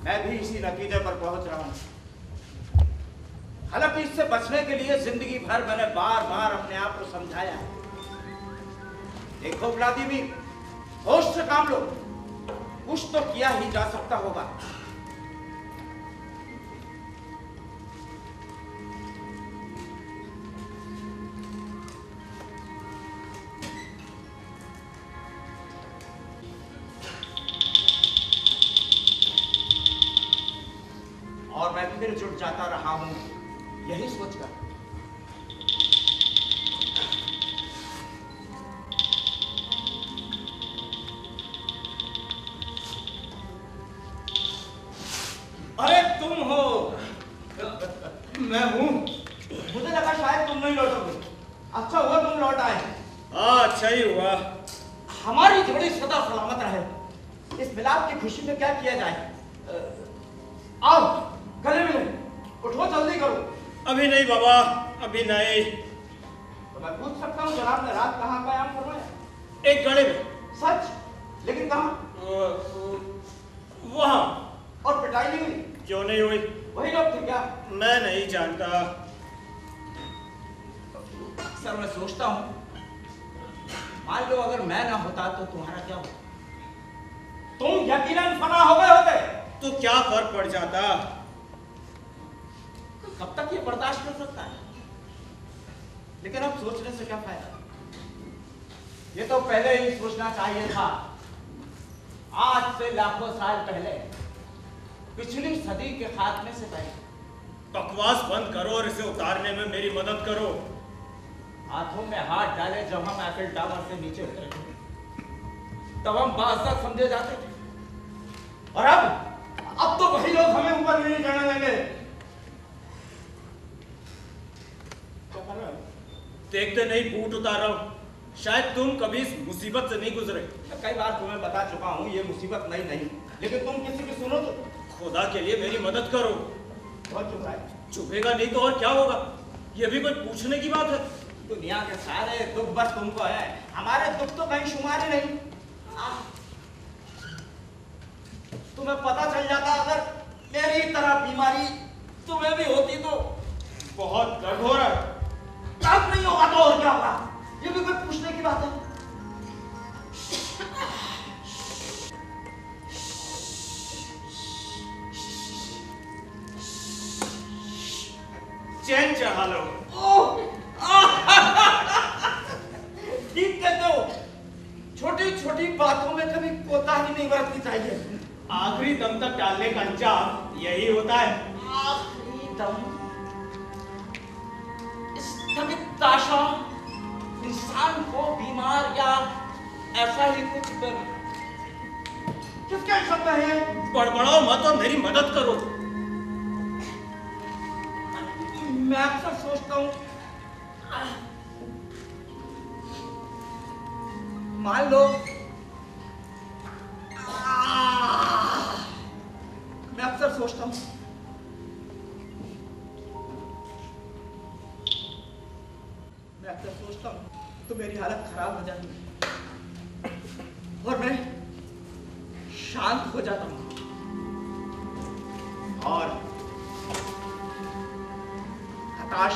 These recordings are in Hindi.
मैं भी इसी नतीजे पर पहुंच रहा हूं। हालांकि इससे बचने के लिए जिंदगी भर मैंने बार बार अपने आप को समझाया, देखो व्लादिमीर, होश से काम लो, कुछ तो किया ही जा सकता होगा। और मैं फिर जुट जाता रहा हूं यही सोचकर। अरे तुम हो? मैं हूं। मुझे लगा शायद तुम नहीं लौटोगे। अच्छा हुआ तुम लौट आए। हाँ, अच्छा ही हुआ। हमारी जोड़ी सदा सलामत रहे। इस मिलाप की खुशी में क्या किया जाए? आओ गले मिले, उठो जल्दी करो। अभी नहीं बाबा, अभी नहीं। तो मैं पूछ सकता हूँ जनाब ने रात कहाँ कायम फरमाया? एक गले में। सच? लेकिन कहाँ? वहाँ। और पिटाई नहीं हुई? क्यों नहीं हुई? वही लोग थे क्या? मैं नहीं जानता। अक्सर मैं सोचता हूँ, मान लो अगर मैं ना होता तो तुम्हारा क्या होता? तुम यकीनन फना हो गए होते। तो क्या फर्क पड़ जाता? कब तक ये बर्दाश्त कर सकता है? लेकिन अब सोचने से क्या फायदा? ये तो पहले ही सोचना चाहिए था। आज से लाखों साल पहले, पिछली सदी के खात्मे से पहले। बकवास बंद करो और इसे उतारने में मेरी मदद करो। हाथों में हाथ डाले जब हम एफिल टावर से नीचे उतरे थे, तब हम बादशाह समझे जाते थे। और अब तो वही लोग हमें ऊपर नहीं जाने देंगे। देखते नहीं बूट उतार रहा हूं। शायद तुम कभी इस मुसीबत से नहीं गुजरे। कई बार तुम्हें बता चुका हूं ये मुसीबत नहीं, लेकिन तुम किसी की सुनो तो। खुदा के लिए मेरी मदद करो। बहुत चुप है। चुपेगा नहीं तो और क्या होगा? ये भी कोई पूछने की बात है? दुनिया के सारे दुख बस तुमको है, हमारे दुख तो कहीं शुमार ही नहीं। तुम्हें पता चल जाता अगर मेरी तरह बीमारी तुम्हें भी होती तो। बहुत गर्व हो रहा है। अब नहीं होगा तो और क्या होगा? ये भी कोई पूछने की बात है? चैन चढ़ा लो। ठीक कहते हो। छोटी छोटी बातों में कभी कोताही नहीं बरतनी चाहिए। आखिरी दम तक डालने का अंजाम यही होता है। आखिरी दम, स्थगिताशा इंसान को बीमार या ऐसा ही कुछ कर। किसके शब्द है? बड़बड़ाओ मत और मेरी मदद करो। मैं अक्सर सोचता हूँ, मान लो मैं अक्सर सोचता हूँ तो मेरी हालत खराब हो जाती और मैं शांत हो जाता हूँ और आकाश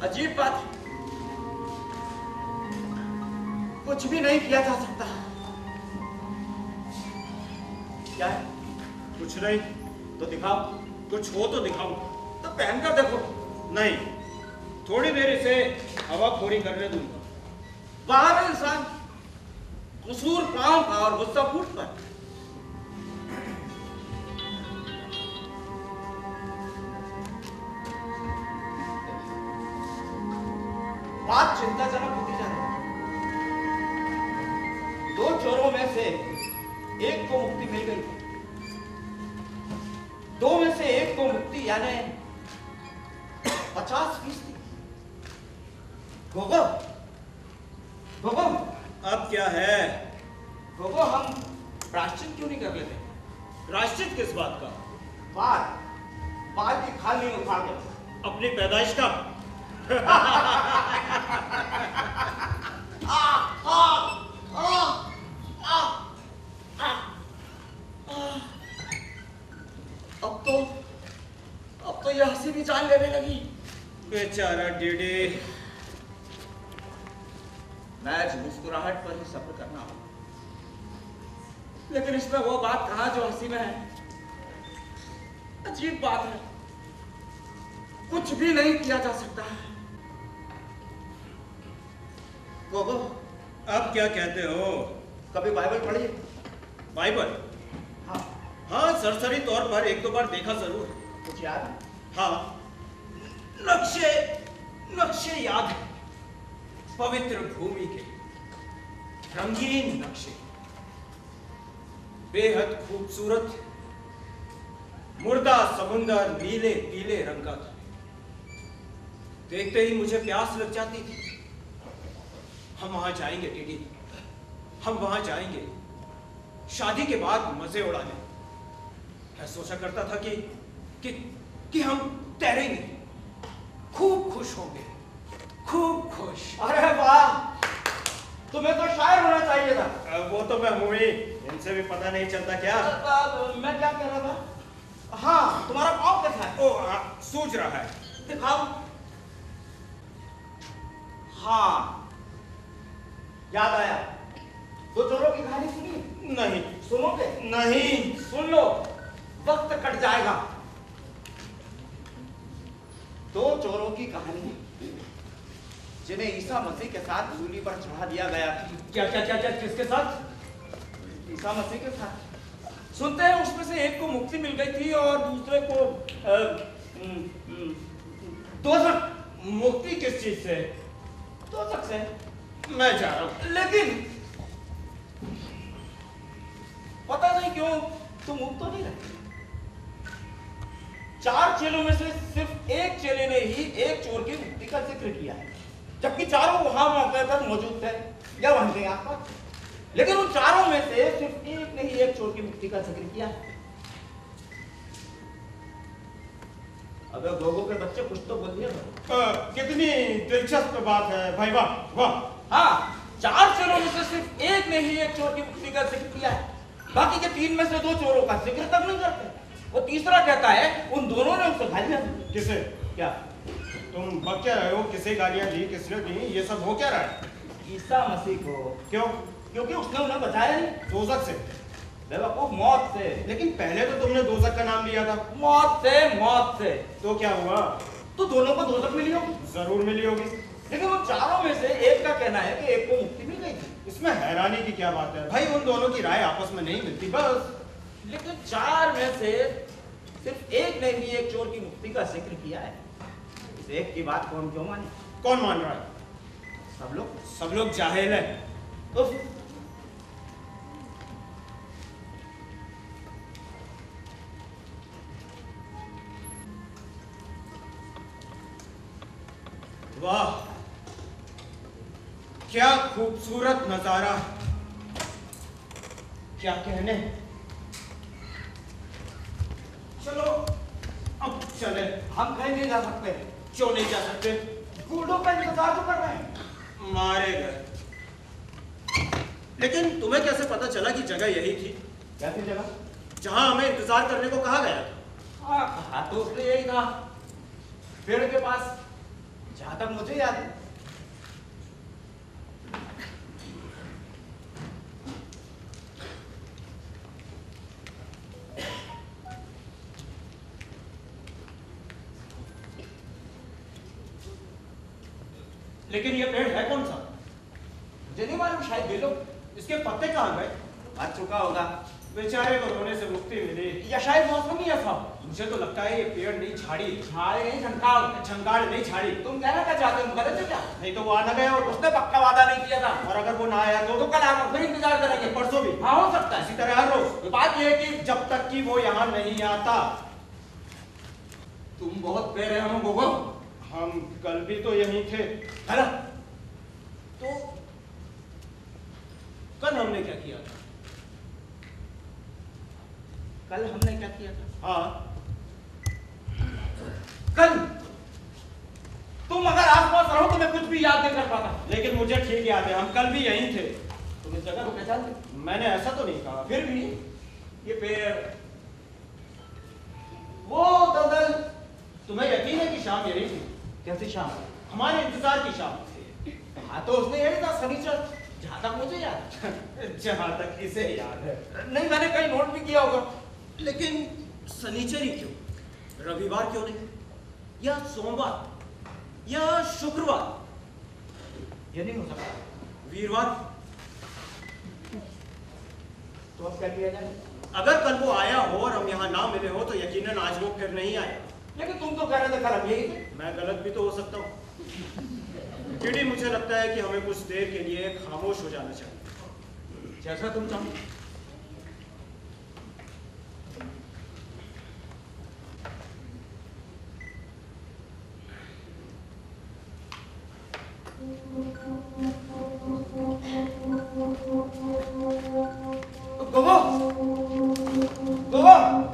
अजीब बात, कुछ भी नहीं किया जा सकता। क्या है? कुछ नहीं तो दिखाओ। कुछ हो तो दिखाओ। तो पहनकर देखो। नहीं, थोड़ी देर इसे हवाखोरी करने दूंगा। बाहर इंसान, कसूर पांव का और गुस्सा फूट पर। बात चिंताजनक होती जा रही है। दो चोरों में से एक को मुक्ति मिल गई, दो में से एक को मुक्ति यानी 50%। गोगो, गोगो, अब क्या है? गोगो, हम प्रायश्चित क्यों नहीं कर लेते? प्रायश्चित किस बात का? बाल की खाल नहीं उखाड़ दे। अपनी पैदाइश का। अब तो ये हंसी भी जान लेने लगी। बेचारा डेडे। मैच मुस्कुराहट पर ही सब्र करना होगा, लेकिन इसमें वो बात कहाँ जो हंसी में है। अजीब बात है, कुछ भी नहीं किया जा सकता है। गोगो, अब क्या कहते हो? कभी बाइबल पढ़ी? बाइबल? हाँ। हाँ, सरसरी तौर पर एक दो बार देखा जरूर। कुछ याद है? हाँ, नक्शे नक्शे याद है। पवित्र भूमि के रंगीन नक्शे, बेहद खूबसूरत। मुर्दा समुंदर नीले पीले रंग का था। देखते ही मुझे प्यास लग जाती थी। हम वहां जाएंगे टीडी, हम वहां जाएंगे शादी के बाद मजे उड़ाने। मैं सोचा करता था कि हम तैरेंगे, खूब खुश होंगे, खूब खुश। अरे वाह, तुम्हें तो शायर होना चाहिए था। वो तो मैं हूँ ही, इनसे भी पता नहीं चलता क्या। मैं क्या कह रहा था? हाँ, तुम्हारा पाँव कैसा है? ओ, सूझ रहा है। दिखाओ। हाँ, याद आया। दो चोरों की कहानी सुनी? नहीं। सुनोगे? नहीं। सुन लो, वक्त कट जाएगा। दो चोरों की कहानी जिन्हें ईसा मसीह के साथ सूली पर चढ़ा दिया गया था। क्या क्या क्या क्या किसके साथ? ईसा मसीह के साथ। सुनते हैं उसमें से एक को मुक्ति मिल गई थी और दूसरे को दोजख। मुक्ति किस चीज से? दोजख से। मैं जा रहा हूं। लेकिन पता नहीं क्यों तुम मुक्त तो नहीं रहे। 4 चेलों में से सिर्फ एक चेले ने ही एक चोर की मुक्ति का जिक्र किया है, जबकि चारों वहां मौके पर मौजूद थे या वहां के आसपास। लेकिन उन चारों में से सिर्फ एक ने ही एक चोर की मुक्ति का जिक्र किया है। अगर गोगो के बच्चे कुछ तो बोलिए। कितनी दिलचस्प बात है भाई, वाह वाह। हाँ, 4 चोरों में से सिर्फ एक ने ही एक चोर की मुक्ति का जिक्र किया है। बाकी के 3 में से 2 चोरों का जिक्र तक नहीं करते। वो तीसरा कहता है उन दोनों ने उससे गालियां दी। किसे? क्या तुम बक क्या रहे हो? किसे गालियां दी, किसने दी? ये सब हो क्या रहा है? ईसा मसीह को। क्यों? क्योंकि उसने उन्हें बचाया नहीं। दोजख से? बेवकूफ, मौत से। लेकिन पहले तो तुमने दोजख का नाम लिया था। मौत से, मौत से। तो क्या हुआ? तो दोनों को दोजख मिली होगी। जरूर मिली होगी। लेकिन उन चारों में से एक का कहना है कि एक को मुक्ति मिल गई थी। इसमें हैरानी की क्या बात है भाई? उन दोनों की राय आपस में नहीं मिलती बस। लेकिन 4 में से सिर्फ एक ने ही एक चोर की मुक्ति का जिक्र किया है। इस एक की बात कौन क्यों माने? कौन मान रहा है? सब लोग। सब लोग जाहिल है। उफ। वाह, क्या खूबसूरत नजारा, क्या कहने। चलो अब चले। हम कहीं नहीं जा सकते। क्यों नहीं जा सकते? गुंडों का इंतजार तो कर रहे हैं। मारे गए। लेकिन तुम्हें कैसे पता चला कि जगह यही थी? कैसी जगह? जहां हमें इंतजार करने को कहा गया था। हाँ, कहा तो उसने यही था, पेड़ के पास, जहां तक मुझे याद है। लेकिन ये पेड़ है कौन सा? मुझे नहीं मालूम, शायद ये लोग। इसके पत्ते कहाँ गए? मर चुका होगा। बेचारे को रोने से मुक्ति मिली। या शायद मौसम ही ऐसा। मुझे तो लगता है ये पेड़ नहीं झाड़ी। झाड़ी नहीं, झंकार। झंगाड़ नहीं झाड़ी। तुम कहना क्या चाहते हो? गलत है क्या? नहीं तो वो आ ना गया और उसने पक्का वादा नहीं किया था। और अगर वो ना आया तो कल आना, फिर इंतजार करेंगे। परसों भी? हाँ, हो सकता है। इसी तरह हर रोज। बात यह है कि जब तक कि वो यहाँ नहीं आता। तुम बहुत बेरहम हो गोगो। हम कल भी तो यहीं थे, है ना? तो कल हमने क्या किया था? कल हमने क्या किया था? हाँ, कल तुम अगर आसपास रहो तो मैं कुछ भी याद नहीं कर पाता। लेकिन मुझे ठीक याद है, हम कल भी यहीं थे। तुम इस जगह को पहचानते? मैंने ऐसा तो नहीं कहा। फिर भी ये पेड़, वो दलदल, तुम्हें यकीन है कि शाम यही थी? कैसी शाम? हमारे इंतजार की शाम। हाँ तो उसने यही था, शनिचर, जहां तक मुझे याद है। जहां तक इसे याद है। नहीं, मैंने कहीं नोट भी किया होगा। लेकिन शनिचर ही क्यों? रविवार क्यों नहीं? या सोमवार या शुक्रवार? ये नहीं हो सकता। वीरवार? तो अब क्या किया जाए? अगर कल वो आया हो और हम यहाँ ना मिले हो तो यकीनन आज वो फिर नहीं आया। लेकिन तुम तो कह रहे थे कल हम यही थे। मैं गलत भी तो हो सकता हूँ। टीडी, मुझे लगता है कि हमें कुछ देर के लिए खामोश हो जाना चाहिए। जैसा तुम चाहो। गोगो, गोगो, गोगो, गोगो।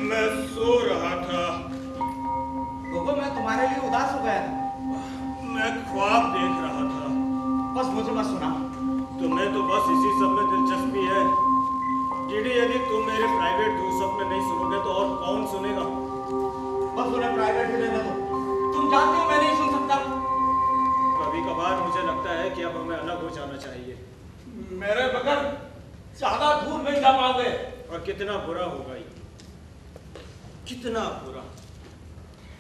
मैं सो रहा था। गोगो, मैं तुम्हारे लिए उदास हो गया था। मैं ख्वाब देख रहा था। बस मुझे मत सुना। तुम्हें तो बस इसी सब में दिलचस्पी है। टीडी, यदि तुम मेरे प्राइवेट दूसरों में नहीं सुनोगे तो और कौन सुनेगा? बस उन्हें प्राइवेट ही रहने दो। तुम जानते हो मैं नहीं सुन सकता। कभी कभार मुझे लगता है कि अब हमें अलग हो जाना चाहिए। मेरे बगैर ज्यादा दूर नहीं जा पाओगे। और कितना बुरा होगा ये, कितना बुरा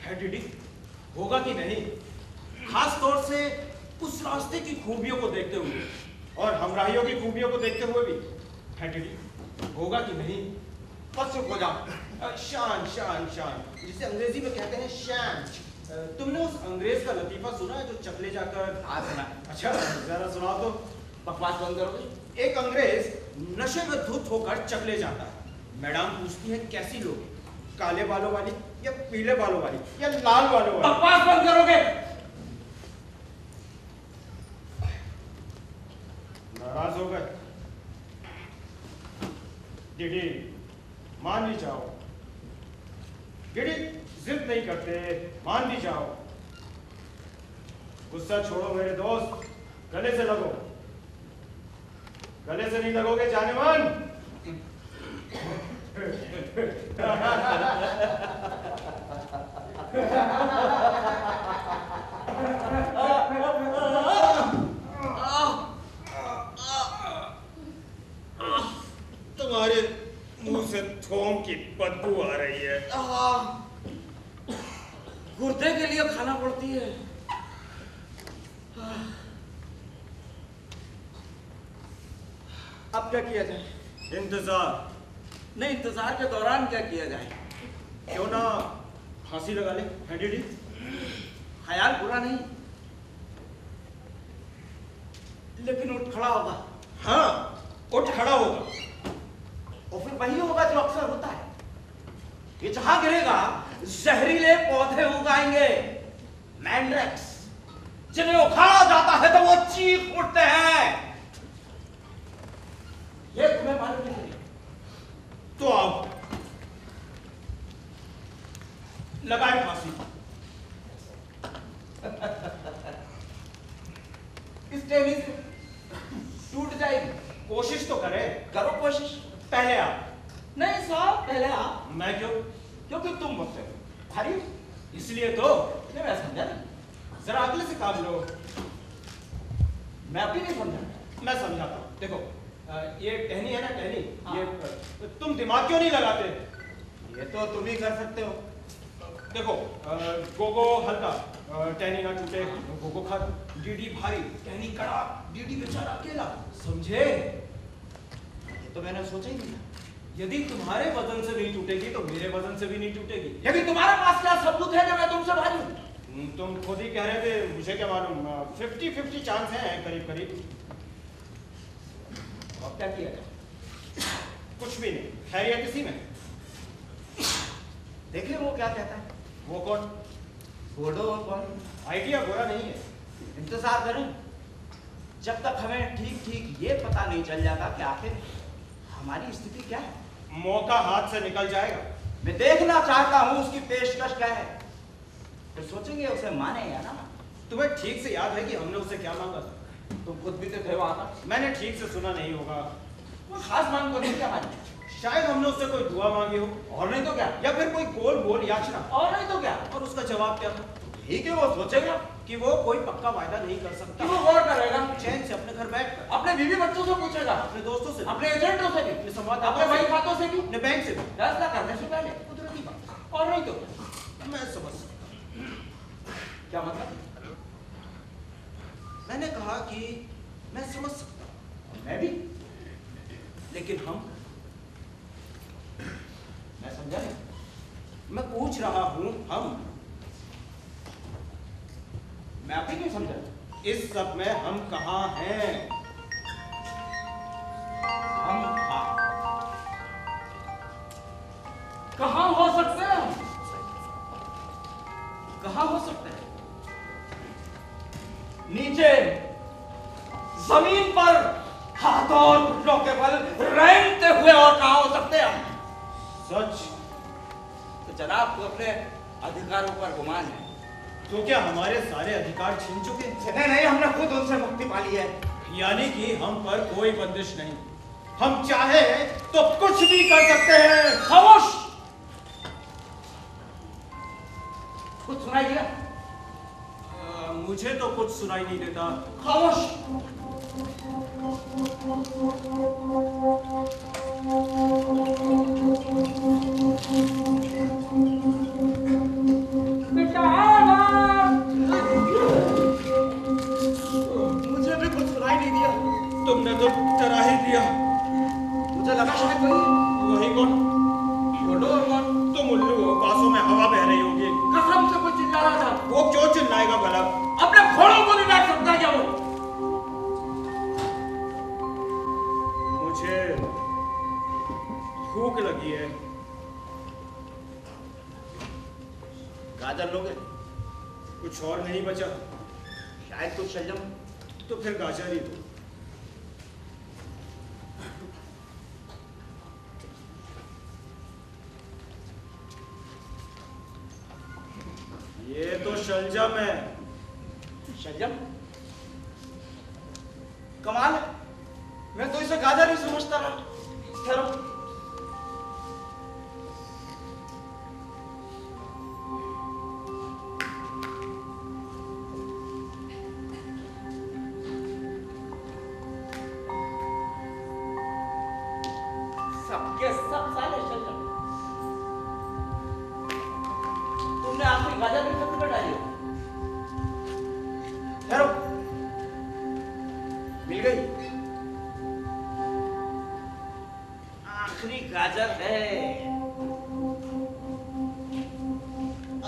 है टीडी। होगा कि नहीं, खास तौर से उस रास्ते की खूबियों को देखते हुए और हमराहियों की खूबियों को देखते हुए भी है टीडी। होगा कि नहीं? बस चुप हो जाओ। शान शान शान, जिसे अंग्रेजी में कहते हैं शान। तुमने उस अंग्रेज का लतीफा सुना है जो चकले जाकर? हाँ सुना। अच्छा, जरा सुनाओ तो। बकवास बंद करोगे? एक अंग्रेज नशे में धुत होकर चकले जाता है। मैडम पूछती है कैसी लोग, काले बालों वाली या पीले बालों वाली या लाल बालों वाली? बकवास बंद करोगे? नाराज हो गए? डीडी, मान भी जाओ। डीडी, जिद नहीं करते, मान भी जाओ। गुस्सा छोड़ो मेरे दोस्त, गले से लगो। गले से नहीं लगोगे जाने मन। तुम्हारे मुंह से थोम की बदबू आ रही है। गुर्दे के लिए खाना पड़ती है। अब क्या किया जाए? इंतजार। नहीं, इंतजार के दौरान क्या किया जाए? क्यों ना फांसी लगा ले, है डीडी? ख्याल बुरा नहीं, लेकिन उठ खड़ा होगा। हाँ, उठ खड़ा होगा। और फिर वही होगा जो अक्सर होता है। ये जहां गिरेगा जहरीले पौधे उगाएंगे, मैंड्रेक्स, जिन्हें उखाड़ा जाता है तो वो चीख उठते हैं। ये तुम्हें मालूम नहीं? तो आओ, लगाए फांसी। इस टेनी से टूट जाएगी। कोशिश तो करे। करो कोशिश। पहले आप। नहीं साहब, पहले आप। मैं क्यों? क्योंकि तुम मुझसे भारी हो। इसलिए तो। नहीं, मैं समझा नहीं। जरा अगले से काम लो। मैं अभी नहीं समझा। मैं समझाता हूँ। देखो, ये टहनी है ना, टहनी। हाँ। ये तुम दिमाग क्यों नहीं लगाते? ये तो तुम ही कर सकते हो। देखो, गोगो हल्का, टहनी ना टूटे, गोगो खा। डीडी भारी, टहनी कड़ा, डीडी बेचारा अकेला। समझे? ये तो मैंने सोचा ही नहीं। यदि तुम्हारे वजन से नहीं टूटेगी तो मेरे वजन से भी नहीं टूटेगी। यदि तुम्हारे पास क्या सबूत है कि मैं तुमसे भारी हूं? तुम खुद ही कह रहे थे, मुझे क्या मालूम। 50-50 चांस है करीब करीब। अब क्या किया जाए? कुछ भी नहीं, खैरियत इसी में। देखिए वो क्या कहता है। वो कौन? घोड़ो कौन? आइडिया बुरा नहीं है। इंतजार करें जब तक हमें ठीक ठीक ये पता नहीं चल जाता कि आखिर हमारी स्थिति क्या है? मौका हाथ से निकल जाएगा। मैं देखना चाहता हूँ उसकी पेशकश क्या है, फिर सोचेंगे उसे माने या ना। तुम्हें ठीक से याद है कि हमने उसे क्या मांगा था? तुम खुद भी तो थे वहां पर। मैंने ठीक से सुना नहीं होगा। कोई खास मांग तो नहीं क्या मानी? शायद हमने उससे कोई दुआ मांगी हो, और नहीं तो क्या, या फिर कोई गोल गोल याचना। और नहीं तो क्या। और उसका जवाब क्या था? ठीक है, वो सोचेगा कि वो कोई पक्का वायदा नहीं कर कि सकता। वो गौर करेगा, चैन से अपने घर बैठकर अपने बीवी बच्चों से पूछेगा, अपने दोस्तों से, अपने एजेंटों से भी, अपने अपने संवाददाताओं बैंक से, खातों से भी, अपने बैंक से भी फैसला करने से पहले। कुदरती बात। और नहीं तो क्या। मैं समझ सकता। क्या मतलब? मैंने कहा कि मैं समझ सकता। मैं भी, लेकिन हम, मैं समझा नहीं। मैं पूछ रहा हूं हम, मैं अभी नहीं समझा। इस सब में हम कहाँ हैं? हम कहाँ हो सकते हैं? कहाँ हो सकते हैं? नीचे जमीन पर हाथों और घुटनों के बल रेंगते हुए, और कहाँ हो सकते हैं हम? सच तो जनाब को अपने अधिकारों पर गुमान है। तो क्या हमारे सारे अधिकार छीन चुके? नहीं नहीं, हमने खुद उनसे मुक्ति पा ली है। यानी कि हम पर कोई बंदिश नहीं, हम चाहे तो कुछ भी कर सकते हैं। खामोश। कुछ सुनाई दिया? मुझे तो कुछ सुनाई नहीं देता। खामोश। मुझे भी कुछ सुनाई नहीं दिया। तुमने तो डरा ही दिया। मुझे लगा शायद वही कौन? छोड़ो। और कौन? तुम उल्लू हो, पासों में हवा बह रही होगी। कसम से कुछ चिल्ला रहा था। वो क्यों चिल्लाएगा भला? अपने घोड़ों को नहीं बैठ सकता क्या वो? मुझे भूख लगी है। गाजर लोगे? कुछ और नहीं बचा। शायद कुछ शलजम। तो फिर गाजर ही दो। ये तो शलजम है। शलजम? कमाल है, मैं तो इसे गाजर ही समझता रहा। ठहरो। सबके सब साले शलजम। तुमने आखिरी गाजर भी खत्म कर डाली हो। ठहरो, मिल गई। आखिरी गाजर है,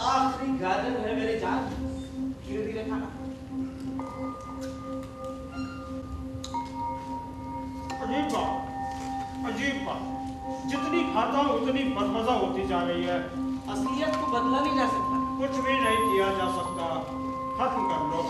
आखिरी गाजर है मेरी जान। धीरे धीरे खाना। अजीब बात, अजीब बात। जितनी खाता हूं उतनी बदमजा होती जा रही है। असलियत को बदला नहीं जा सकता। कुछ भी नहीं किया जा सकता। खत्म कर लो।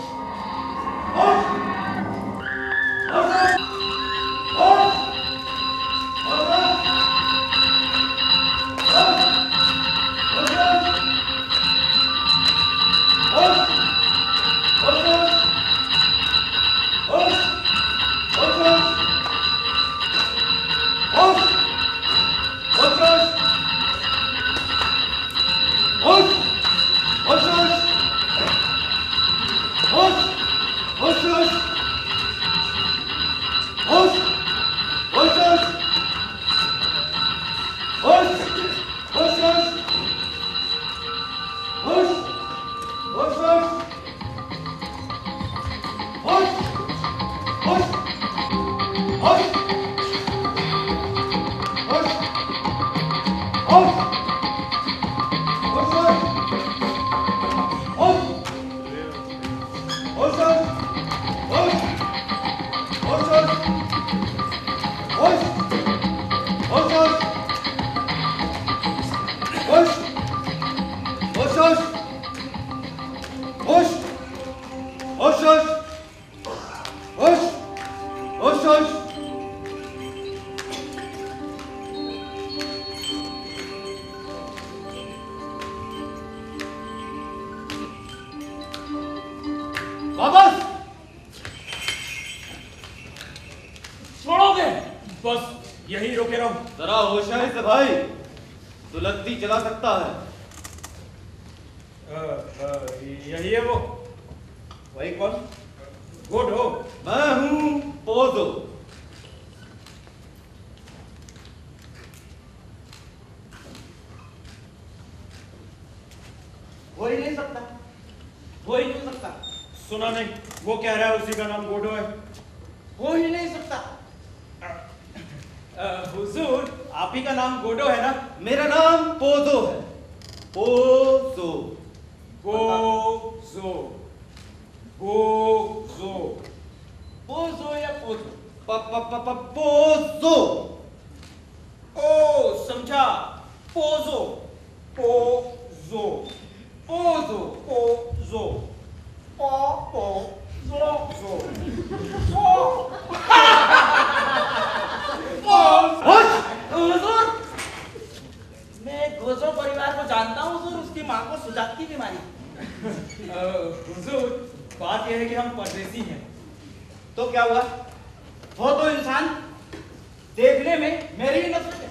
वापस। छोड़ोगे? बस यही रोके रहो। जरा होशियारी से भाई, दुलत्ती चला सकता है। यही है वो। वही कौन? गोडो। मैं हूं पोजो। हो ही नहीं सकता, हो ही नहीं सकता। सुना नहीं? वो कह रहा है उसी का नाम गोडो है। हो ही नहीं सकता। हुजूर, आप ही का नाम गोडो है ना? मेरा नाम पोजो है। पोजो। गोजो। गोजो। पोजो या पोजो? पोजो। ओ समझा, पोजो। पोजो। पोजो। पोजो। पो पो जो जो। हुजूर, मैं गोजो परिवार को जानता हूँ हुजूर, उसकी माँ को सुजात की बीमारी। हुजूर, बात यह है कि हम परदेसी हैं। तो क्या हुआ? हो तो इंसान, देखने में मेरी ही नस्ल है।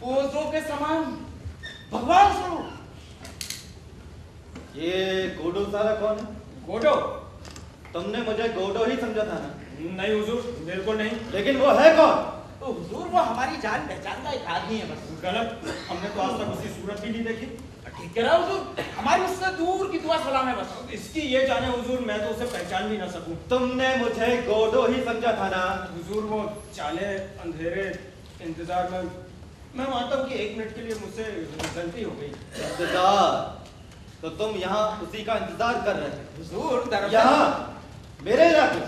पोजो के समान भगवान स्वरूप। ये गोडो सारा कौन है? गोडो? तुमने मुझे गोडो ही समझा था ना? नहीं हुजूर, मेरे को नहीं। लेकिन वो है कौन? तो हुजूर वो हमारी जान पहचान का एक आदमी है बस। गलत, हमने तो आज तक उसकी सूरत भी नहीं देखी। ठीक कह रहा हुजूर, हमारी उससे दूर की दुआ सलाम है बस। इसकी ये जाने हुजूर, मैं तो उसे पहचान भी ना सकूं। तुमने मुझे गोडो ही समझा था ना? हुजूर, वो चाले अंधेरे इंतजार में मैं मानता हूँ कि 1 मिनट के लिए मुझसे गलती हो गई। इंतजार? तो तुम यहाँ उसी का इंतजार कर रहे थे? हुजूर दरअसल यहाँ मेरे इलाके?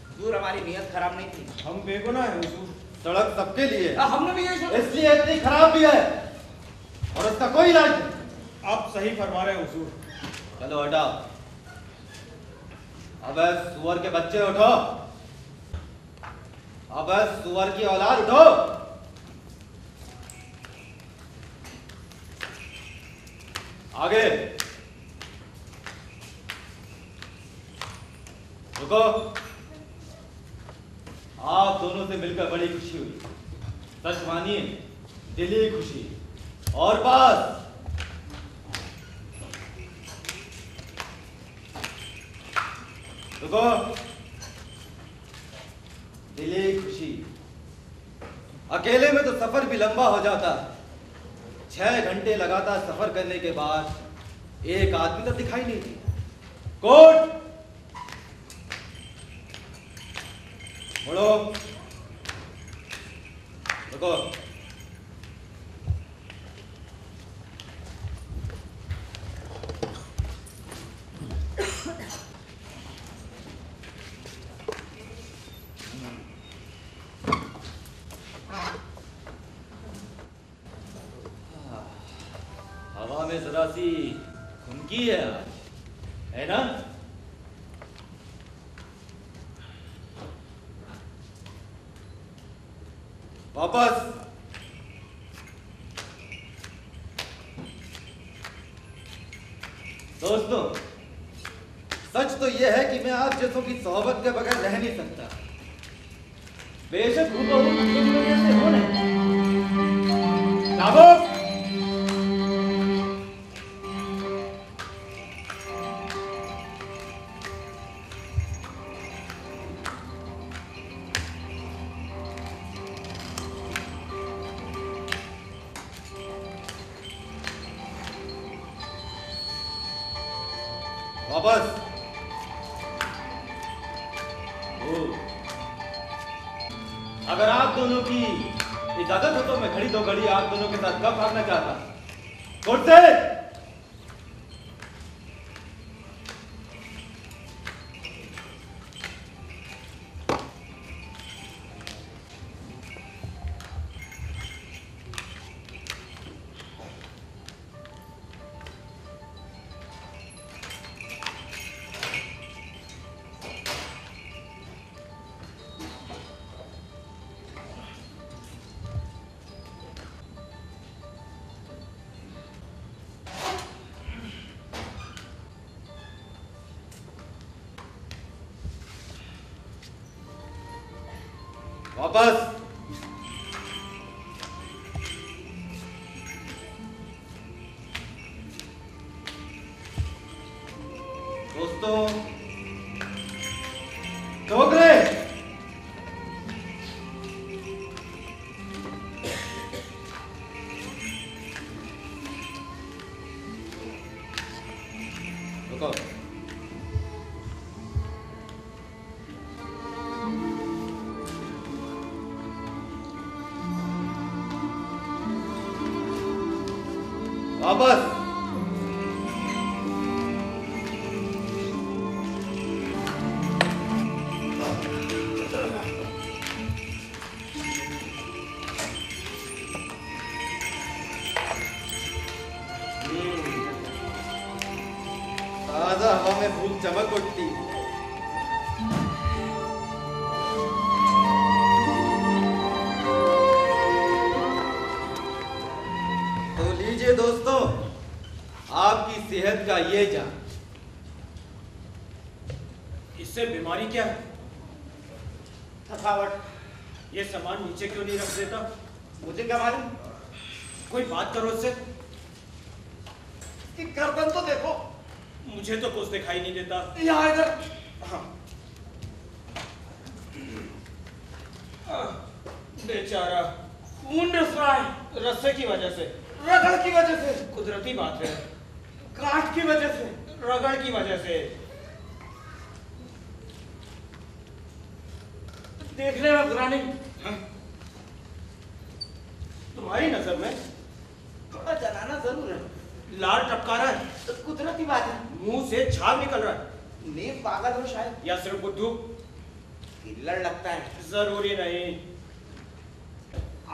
हुजूर हमारी नीयत खराब नहीं थी। हम बेगुनाह हैं हुजूर। सड़क सबके लिए, हमने भी यही सोचा। इसलिए इतनी खराब भी है और इसका कोई इलाज नहीं। आप सही फरमा रहे हैं हुजूर। चलो हटाओ। अबे सुअर के बच्चे उठो। अबे सुअर की औलाद उठो। आगे रुको। आप दोनों से मिलकर बड़ी खुशी हुई, सच मानिए दिली खुशी। और बस रुको, दिली खुशी। अकेले में तो सफर भी लंबा हो जाता। 6 घंटे लगातार सफर करने के बाद एक आदमी तो दिखाई नहीं दी। कोट मुड़ो। रुको। हवा में जरा सी खुनकी है आज, है ना? वापस। दोस्तों, सच तो यह है कि मैं आप जैसों की सोहबत के बगैर रह नहीं सकता। बेशक हूबहू मुझ जैसे हो नहीं। जागो। वापस। अगर आप दोनों की इजाजत हो तो मैं घड़ी 2 घड़ी आप दोनों के साथ कब भागना चाहता। कोर्ट से वापस। दोस्तों चौकरे रुको। वापस। ताजा हवा में फूल चमक उठती। तो लीजिए दोस्तों, आपकी सेहत का ये जान। इससे बीमारी क्या है? थकावट। ये सामान नीचे क्यों नहीं रख देता? मुझे क्या मालूम? कोई बात करो इससे। कि गर्दन तो देखो। मुझे तो कुछ दिखाई नहीं देता। यहाँ इधर। हाँ। बेचारा खून रिस रहा है। रस्से की वजह से। रगड़ की वजह से। कुदरती बात है। काट की वजह से। रगड़ की वजह से। देखने में बुरा नहीं। हाँ? तुम्हारी नजर में थोड़ा जलाना जरूर है। लाल टपका रहा है। तो कुदरती बात है। मुंह से झाग निकल रहा है। नींद पागल हो शायद। या सिर्फ बुद्धू? किल्लर लगता है। जरूरी नहीं।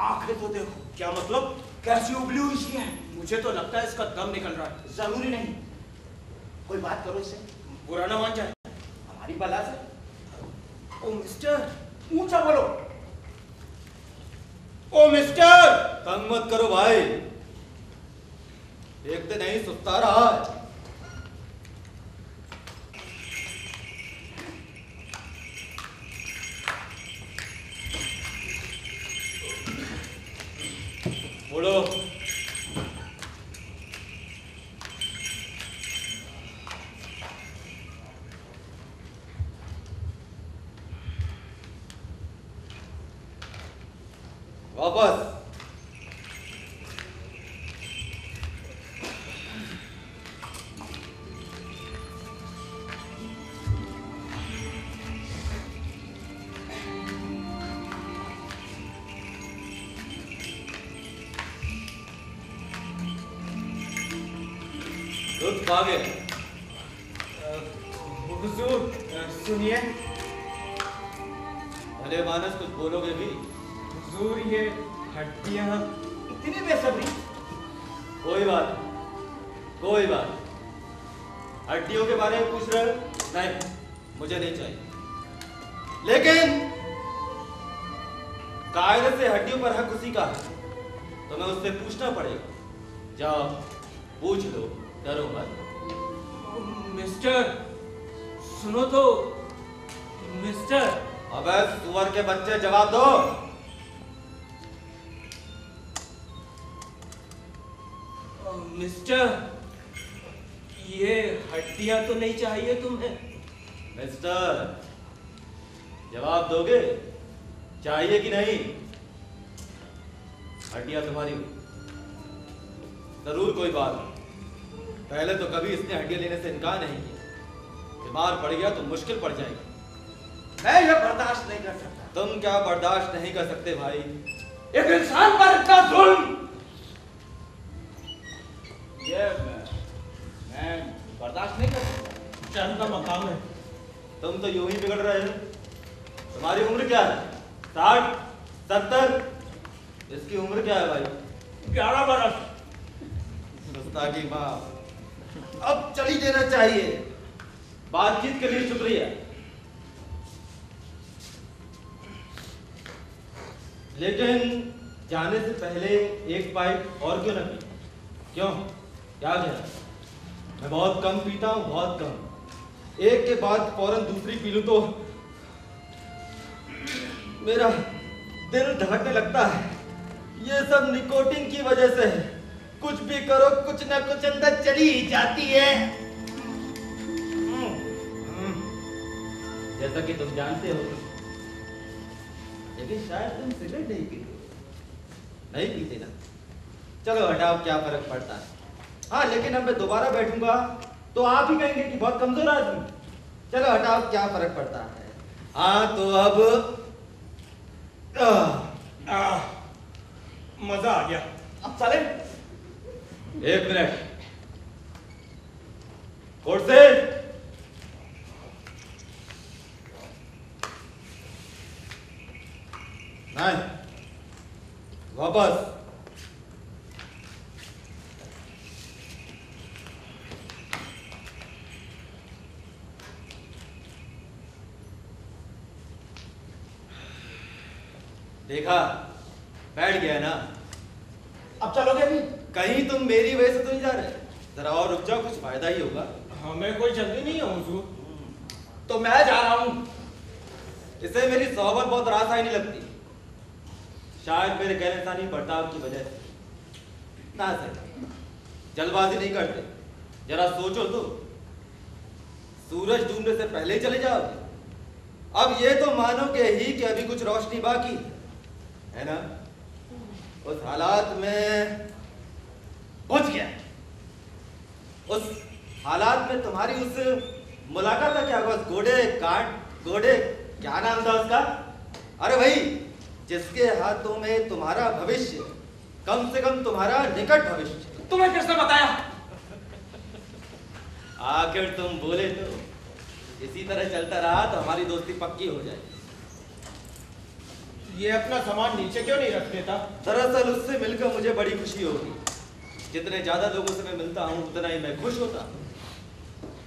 आंखें तो देखो। क्या मतलब? कैसी उबली हुई सी है। मुझे तो लगता है इसका दम निकल रहा है। जरूरी नहीं। कोई बात करो इससे। बुरा ना मान जाए। हमारी बला से। ओ मिस्टर। ऊंचा बोलो। ओ मिस्टर। तंग मत करो भाई, एक दिन नहीं सुस्ता रहा है। बोलो। वापस। रुक भागे। हुजूर सुनिए। भले मानस कुछ बोलोगे भी? हुजूर ये हड्डियां। इतनी बेसब्री। कोई बात कोई बात। हड्डियों के बारे में पूछ रहे हो? नहीं, मुझे नहीं चाहिए। लेकिन कायदे से हड्डियों पर हक उसी का है, तो मैं उससे पूछना पड़ेगा। जाओ पूछ लो, डरो मत। मिस्टर सुनो तो। मिस्टर। अबे सुअर के बच्चे, जवाब दो। मिस्टर ये हड्डियां तो नहीं चाहिए तुम्हें? मिस्टर जवाब दोगे, चाहिए कि नहीं? हड्डियां तुम्हारी जरूर कोई बात है। पहले तो कभी इसने हड्डियां लेने से इनकार नहीं किया। बीमार पड़ गया तो मुश्किल पड़ जाएगी। मैं यह बर्दाश्त नहीं कर सकता। तुम क्या बर्दाश्त नहीं कर सकते भाई? एक इंसान पर इतना जुल्म। ये मैं बर्दाश्त नहीं कर सकता। चंद का मकाम है। तुम तो यूं ही बिगड़ रहे हो। तुम्हारी उम्र क्या है? 60, 70? इसकी उम्र क्या है भाई? 11 बरस। की माँ, अब चली देना चाहिए। बातचीत के लिए शुक्रिया, लेकिन जाने से पहले एक पाइप और क्यों न पी? क्यों, क्या गया? मैं बहुत कम पीता हूँ, बहुत कम। एक के बाद फौरन दूसरी पी लूं तो मेरा दिल धड़कने लगता है। ये सब निकोटीन की वजह से है। कुछ भी करो कुछ ना कुछ अंदर चली ही जाती है। जैसा कि तुम जानते हो, लेकिन शायद तुम सिगरेट नहीं पीते। नहीं पीते ना? चलो हटाओ, क्या फर्क पड़ता है। हाँ, लेकिन अब मैं दोबारा बैठूंगा तो आप ही कहेंगे कि बहुत कमजोर आदमी। चलो हटाओ, क्या फर्क पड़ता है। हाँ तो अब मजा आ गया। अब चले। 1 मिनट, कोर्ट से नहीं, वापस। देखा, बैठ गया ना। अब चलोगे भी? कहीं तुम मेरी वजह से तो नहीं जा रहे? जरा और रुक जाओ, कुछ फायदा ही होगा। हमें कोई जल्दी नहीं है हुजूर। तो मैं जा रहा हूं। इसे मेरी सोहबत बहुत रास आई नहीं लगती। शायद मेरे गैर इंसानी बर्ताव की वजह से। ना सर, जल्दबाजी नहीं करते, जरा सोचो तो। सूरज डूबने से पहले ही चले जाओगे। अब ये तो मानोगे ही कि अभी कुछ रोशनी बाकी है ना? उस हालात में पहुंच गया। उस हालात में तुम्हारी उस मुलाकात का क्या हुआ? घोड़े क्या नाम था उसका? अरे भाई, जिसके हाथों में तुम्हारा भविष्य, कम से कम तुम्हारा निकट भविष्य। तुम्हें किसने बताया? आखिर तुम बोले तो। इसी तरह चलता रहा तो हमारी दोस्ती पक्की हो जाएगी। ये अपना सामान नीचे क्यों नहीं रख देता? दरअसल उससे मिलकर मुझे बड़ी खुशी होगी। जितने ज्यादा लोगों से मैं मिलता हूँ उतना ही मैं खुश होता हूँ।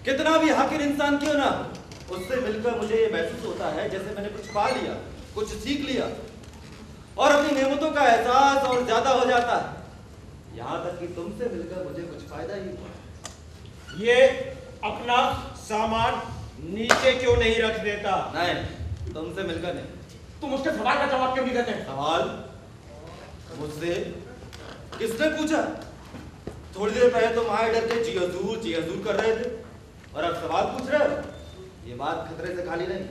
कितना भी हाकिर इंसान क्यों ना हो, उससे मिलकर मुझे ये महसूस होता है जैसे मैंने कुछ पा लिया, कुछ सीख लिया और अपनी नेमतों का एहसास और ज्यादा हो जाता है। यहाँ तक कि तुमसे मिलकर मुझे कुछ फायदा ही हुआ। ये अपना सामान नीचे क्यों नहीं रख देता? नहीं, तुमसे मिलकर नहीं। तुम उसके सवाल का जवाब क्यों नहीं देते? सवाल मुझसे किसने पूछा? थोड़ी देर पहले तुम आए डर के जी हजूर कर रहे थे और अब सवाल पूछ रहे हो। ये बात खतरे से खाली नहीं।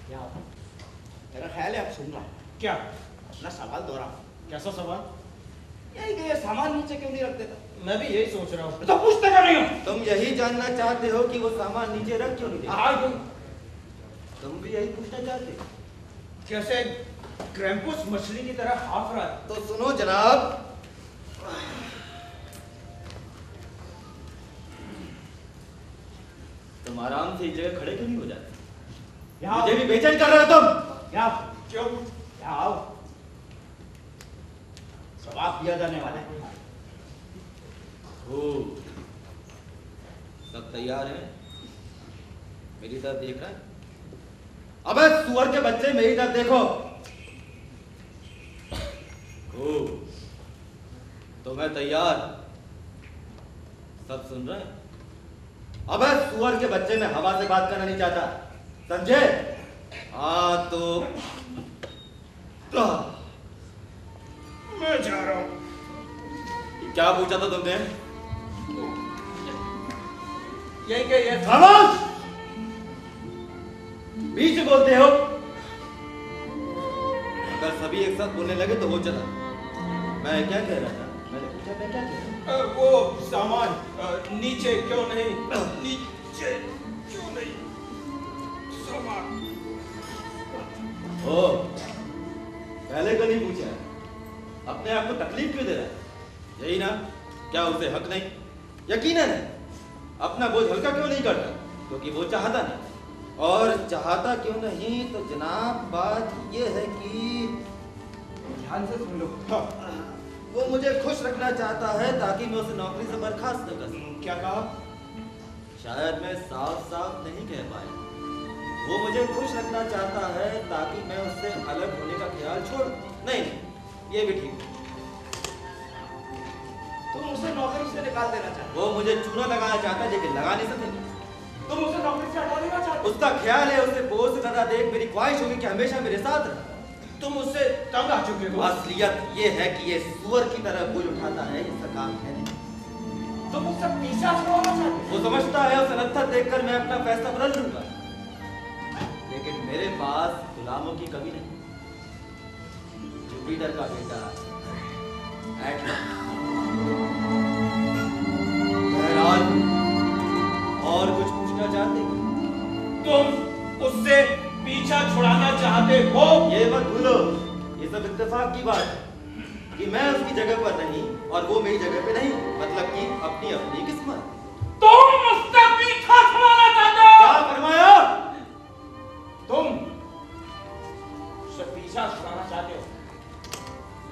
क्या मेरा ख्याल है आप सुन रहा है। क्या? अपना सवाल दोहराओ। कैसा सवाल? यही कि ये सामान नीचे क्यों नहीं रख देता? मैं भी यही सोच रहा हूँ। तो पूछते क्यों नहीं हो? तुम यही जानना चाहते हो कि वो सामान नीचे रख क्यों नहीं देता? हाँ, तुम भी यही पूछना चाहते हो? कैसे क्रैम्पस मछली की तरह हाफ रहा है। तो सुनो जनाब, तुम आराम से इस जगह खड़े क्यों नहीं हो जाते? यहाँ मुझे भी बेचैन कर रहे हो तुम। यहाँ क्यों? यहाँ आओ, जवाब दिया जाने वाला है। हो, सब तैयार हैं? मेरी तरफ देख रहा है? अबे सुअर के बच्चे, मेरी तरफ देखो। हो, तो मैं तैयार। सब सुन रहे हैं? अबे सुअर के बच्चे, मैं हवा से बात करना नहीं चाहता, समझे? हाँ तो मैं जा रहा हूँ। क्या पूछा था तुमने? यही कि ये खामोश! बीच में बोलते हो। अगर सभी एक साथ बोलने लगे तो हो चला। मैं क्या कह रहा था? मैंने पूछा मैं क्या कह रहा था? वो सामान नीचे क्यों नहीं? नीचे क्यों नहीं? सामान। ओ, पहले को नहीं पूछा। अपने आप को तकलीफ क्यों दे रहा है? यही ना? क्या उसे हक नहीं? यकीनन है। अपना बोझ हल्का क्यों नहीं करता? क्योंकि वो चाहता नहीं। और चाहता क्यों नहीं तो जनाब बात ये है कि ध्यान से सुन लो। हाँ, वो मुझे खुश रखना चाहता है ताकि मैं उसे नौकरी से बर्खास्त कर सकूं। क्या कहा? शायद मैं साफ साफ नहीं कह पाया। वो मुझे खुश रखना चाहता है ताकि मैं उससे अलग होने का ख्याल छोड़ दूं। नहीं, ये भी ठीक है। तुम उसे नौकरी से निकाल देना चाहते वो मुझे चूना लगाना चाहता है लेकिन लगा नहीं सकेगा। हो। तुम उसे नौकरी से हटा देना चाहते हो। उसका ख्याल है उसे बोझ से ज्यादा देख मेरी ख्वाहिश होगी कि हमेशा मेरे साथ रहे। तुम उससे तंग आ चुके हो। असलियत ये है कि ये सुअर की तरह बोल उठाता है, इसका काम है नहीं। तुम उससे पीछा छुड़ाना चाहते हो? वो समझता है उसे नत्था देखकर मैं अपना फैसला बदल लूंगा, लेकिन मेरे पास गुलामों की कमी नहीं। जुपिटर का बेटा एटलस। बहरहाल, और कुछ पूछना चाहते हो? तुम उससे पीछा छुड़ाना चाहते हो? ये मत भूलो, ये सब इत्तेफाक की बात है कि मैं उसकी जगह पर नहीं और वो मेरी जगह पे नहीं, मतलब कि अपनी अपनी किस्मत। तुम उससे पीछा छुड़ाना चाहते हो? क्या फरमाया? तुम उससे पीछा छुड़ाना चाहते हो?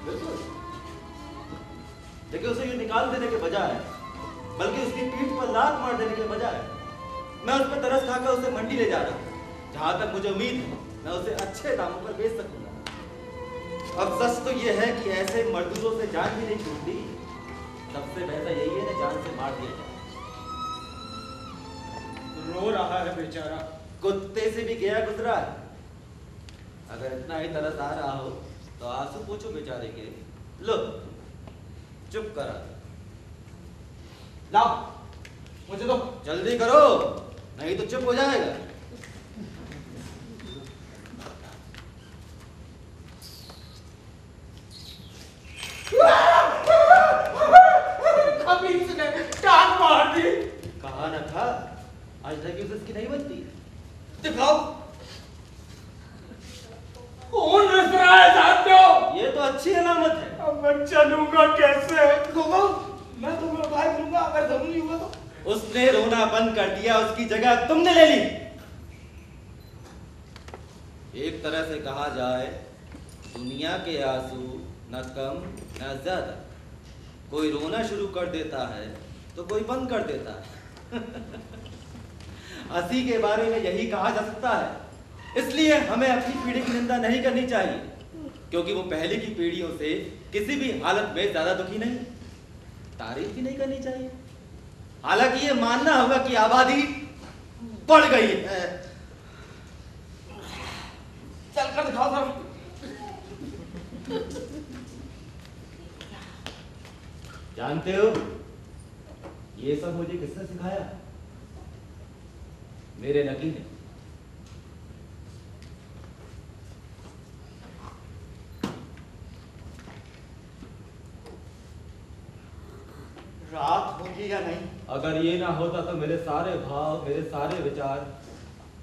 बिल्कुल, लेकिन उसे ये निकाल देने के बजाय, बल्कि उसकी पीठ पर लात मार देने के बजाय, मैं उस पर तरस खाकर उसे मंडी ले जा रहा हूं, जहां तक मुझे उम्मीद है मैं उसे अच्छे दामों पर बेच सकूंगा। अब सच तो यह है कि ऐसे मजदूरों से जान भी नहीं छूटती, सबसे बेहतर यही है ना जान से मार दिया जाए। रो रहा है बेचारा। कुत्ते से भी गया गुजरा है। अगर इतना ही तरस आ रहा हो तो आंसू पूछो बेचारे के। लो, चुप करा। लाओ, मुझे दो। जल्दी करो, नहीं तो चुप हो जाएगा। अभी इसने टांग मार दी। कहा न था आज तक उसकी नहीं बनती। दिखाओ, कौन रिस रहा है जानते हो? ये तो अच्छी अलामत है। अब मैं चलूंगा कैसे? देखो, मैं तुम्हें भाई दूंगा अगर जरूर नहीं हुआ तो। उसने रोना बंद कर दिया, उसकी जगह तुमने ले ली। एक तरह से कहा जाए, दुनिया के आंसू न कम न ज्यादा। कोई रोना शुरू कर देता है तो कोई बंद कर देता है। हंसी के बारे में यही कहा जा सकता है। इसलिए हमें अपनी पीढ़ी की निंदा नहीं करनी चाहिए, क्योंकि वो पहले की पीढ़ियों से किसी भी हालत में ज्यादा दुखी नहीं। तारीफ भी नहीं करनी चाहिए। हालांकि ये मानना होगा कि आबादी बढ़ गई है। चल कर दिखाओ सर। जानते हो ये सब मुझे किसने सिखाया? मेरे नकी ने। रात होगी या नहीं? अगर ये ना होता तो मेरे सारे भाव, मेरे सारे विचार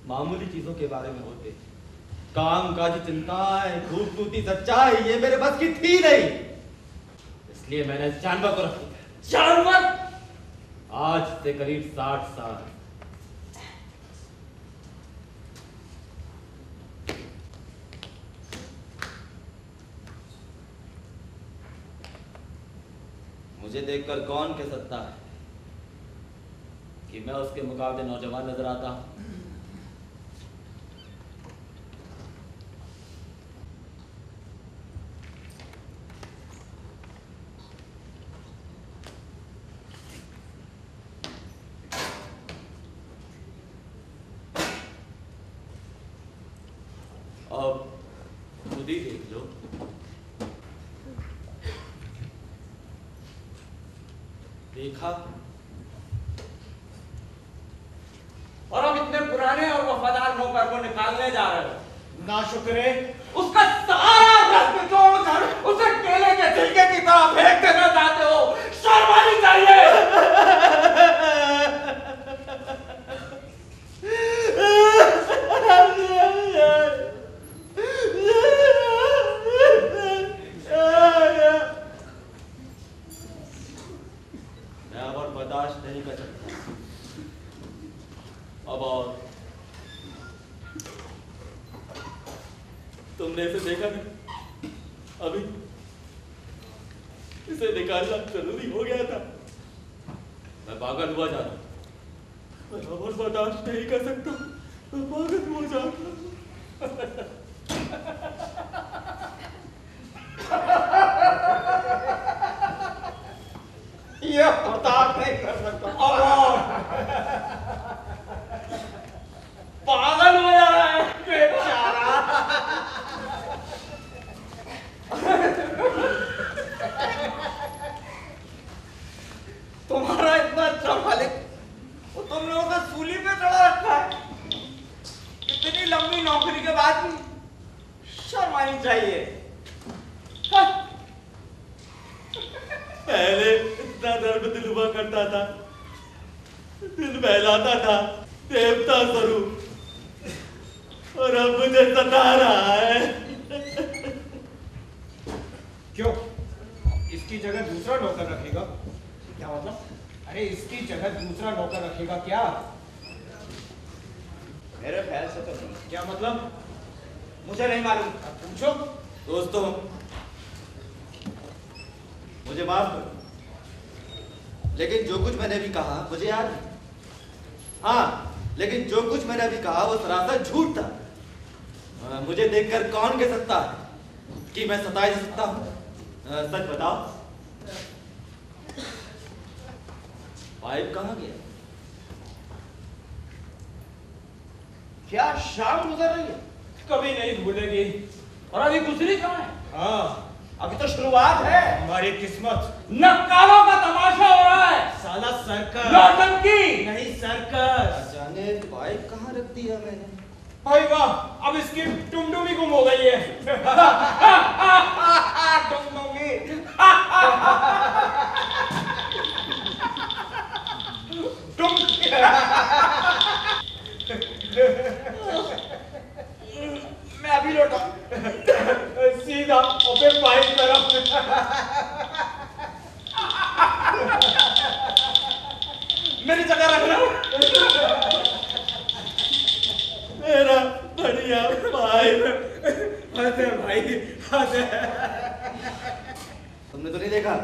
मामूली चीजों के बारे में होते। काम काज चिंताएं, खूबसूरती सच्चाई, ये मेरे बस की थी नहीं। इसलिए मैंने इस जानवर को रख दिया। जानवर? आज से करीब 60 साल। मुझे देखकर कौन कह सकता है कि मैं उसके मुकाबले नौजवान नजर आता हूं? अब खुद ही देख लो। देखा? और हम इतने पुराने और वफादार नौकर को निकालने जा रहे हो। ना शुक्रे, उसका सारा रस्म तोड़कर उसे केले के छिलके की तरह फेंक देना चाहते हो। शर्म आनी चाहिए। मैं अब और बर्दाश्त नहीं कर सकता। अब और तुमने इसे देखा नहीं? अभी इसे निकालना जरूरी हो गया था। मैं पागल हुआ जा रहा। मैं अब और बर्दाश्त नहीं कर सकता। मैं पागल हुआ जा रहा। ये बर्दाश्त नहीं कर सकता। पागल हो जा रहा है बेचारा। दर्द दिल हुआ करता था, दिल बहलाता था, देवता स्वरूप, और अब मुझे सता रहा है। क्यों? इसकी जगह दूसरा नौकर रखेगा? क्या मतलब? अरे इसकी जगह दूसरा नौकर रखेगा क्या? मेरे ख्याल से तो नहीं। क्या मतलब? मुझे नहीं मालूम। पूछो। दोस्तों, मुझे माफ करो, लेकिन जो कुछ मैंने अभी कहा मुझे याद नहीं। हाँ, लेकिन जो कुछ मैंने अभी कहा वो सरासर झूठ था। मुझे देखकर कौन कह सकता है कि मैं सताया जा सकता हूँ? सच बताओ, पाइप कहाँ गया? क्या शाम गुजर रही है? कभी नहीं भूलेगी। और अभी गुजरी कहाँ है? हाँ, अभी तो शुरुआत है। हमारी किस्मत। नक्कारों का तमाशा हो रहा है। साला सर्कस। नौटंकी। नहीं, सर्कस। जाने पाइप कहाँ रख दिया मैंने? भाई वाह, अब इसकी टुमटुमी गुम हो गई है। टुमटुमी। मैं अभी लौटा। सीधा और फिर पाइप तरफ। मेरी जगह रखना। मेरा बढ़िया पाइप। हंस है भाई, हंस है। तुमने तो नहीं देखा?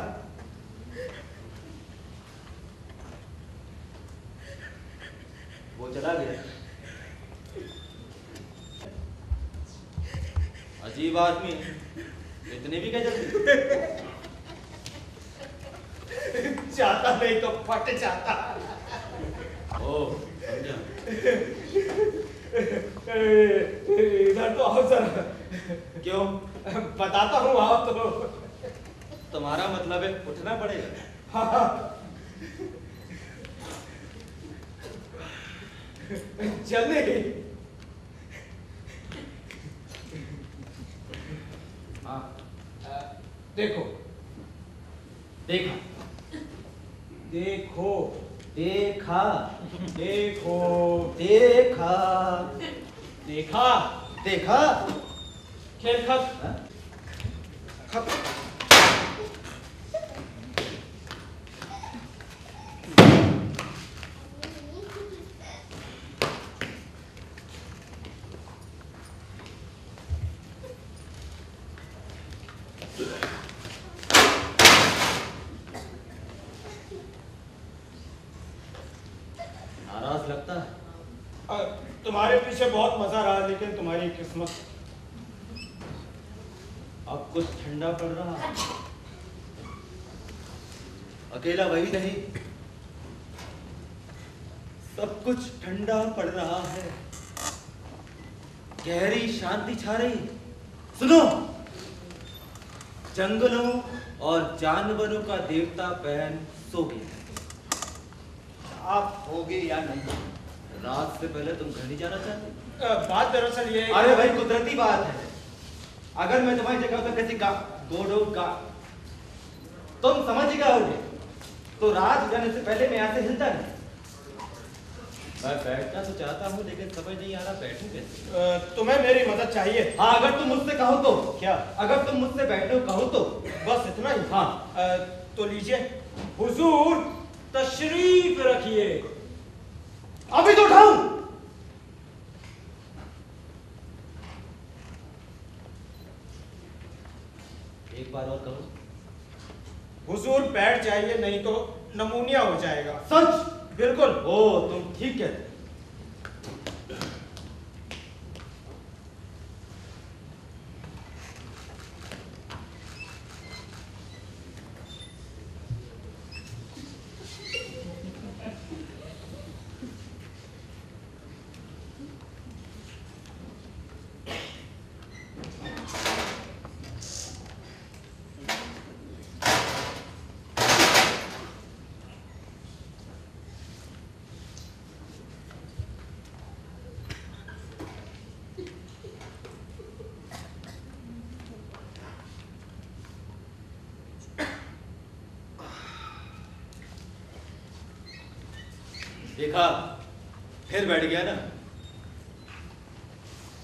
वो चला गया। अजीब आदमी, इतने भी क्या जल्दी? चाहता नहीं तो फट जाता। ओ, समझा। इधर तो आओ जरा। क्यों? बताता हूँ, आओ तो। तुम्हारा मतलब है उठना पड़ेगा? हाँ। जल्दी। हाँ। देखो, देखा, देखो, देखा, देखो, देखा, देखा। देखा। खेल खत्म। हाँ? खत्म। नाराज लगता है। तुम्हारे पीछे बहुत मजा रहा, लेकिन तुम्हारी किस्मत। अब कुछ ठंडा पड़ रहा है। अकेला वही नहीं, सब कुछ ठंडा पड़ रहा है। गहरी शांति छा रही। सुनो, जंगलों और जानवरों का देवता पैन सो गया। आप होगे या नहीं? रात से पहले तुम घर नहीं जाना चाहते? बात दरअसल ये है कि- अरे भाई, कुदरती बात है। अगर मैं तुम्हारी जगह पर किसी गोडो का तुम समझ ही गए, तो रात जाने से पहले मैं यहाँ से हिलता नहीं। मैं बैठना तो चाहता हूँ, लेकिन समझ नहीं आ रहा बैठूं कैसे। तुम्हें मेरी मदद चाहिए। हाँ, अगर तुम मुझसे कहो तो। क्या? अगर तुम मुझसे बैठो कहो तो। बस इतना ही? हाँ। तो लीजिए हुजूर, तशरीफ रखिए। अभी तो उठाऊं। एक बार और कहो। हुजूर बैठ जाइए, नहीं तो नमूनिया हो जाएगा। सच? बिल्कुल। ओ, तुम ठीक कहते। देखा, फिर बैठ गया ना।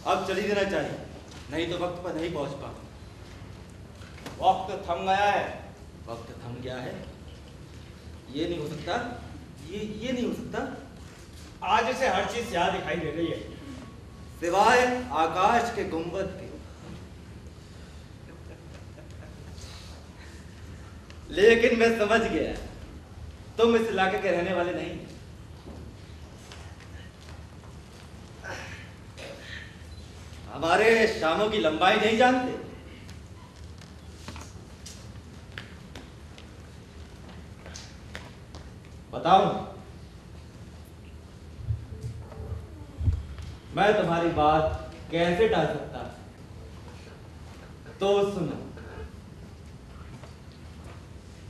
अब चली देना चाहिए, नहीं तो वक्त पर नहीं पहुंच पाऊंगा। वक्त थम गया है। वक्त थम गया है? ये नहीं हो सकता, ये नहीं हो सकता। आज इसे हर चीज याद दिखाई दे रही है, सिवाय आकाश के गुंबद के। लेकिन मैं समझ गया, तुम इस इलाके के रहने वाले नहीं। हमारे शामों की लंबाई नहीं जानते। बताओ, मैं तुम्हारी बात कैसे टाल सकता? तो सुनो,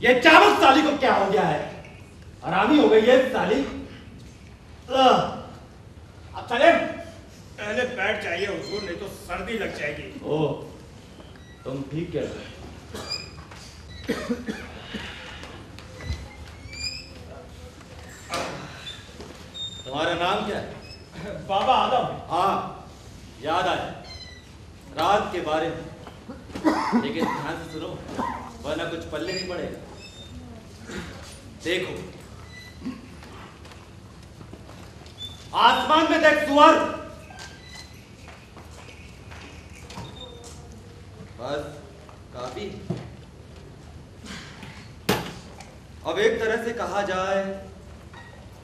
ये चाबुक साली को क्या हो गया है? हरामी हो गई है साली। अब चले। पहले बैठ जाइए हुजूर, नहीं तो सर्दी लग जाएगी। ओह, तुम ठीक कह रहे हो। तुम्हारा नाम क्या है? बाबा आदम। हाँ, याद आया रात के बारे में, लेकिन ध्यान से सुनो वरना कुछ पल्ले नहीं पड़ेगा। देखो, आसमान में देख सुअर। बस काफी। अब एक तरह से कहा जाए,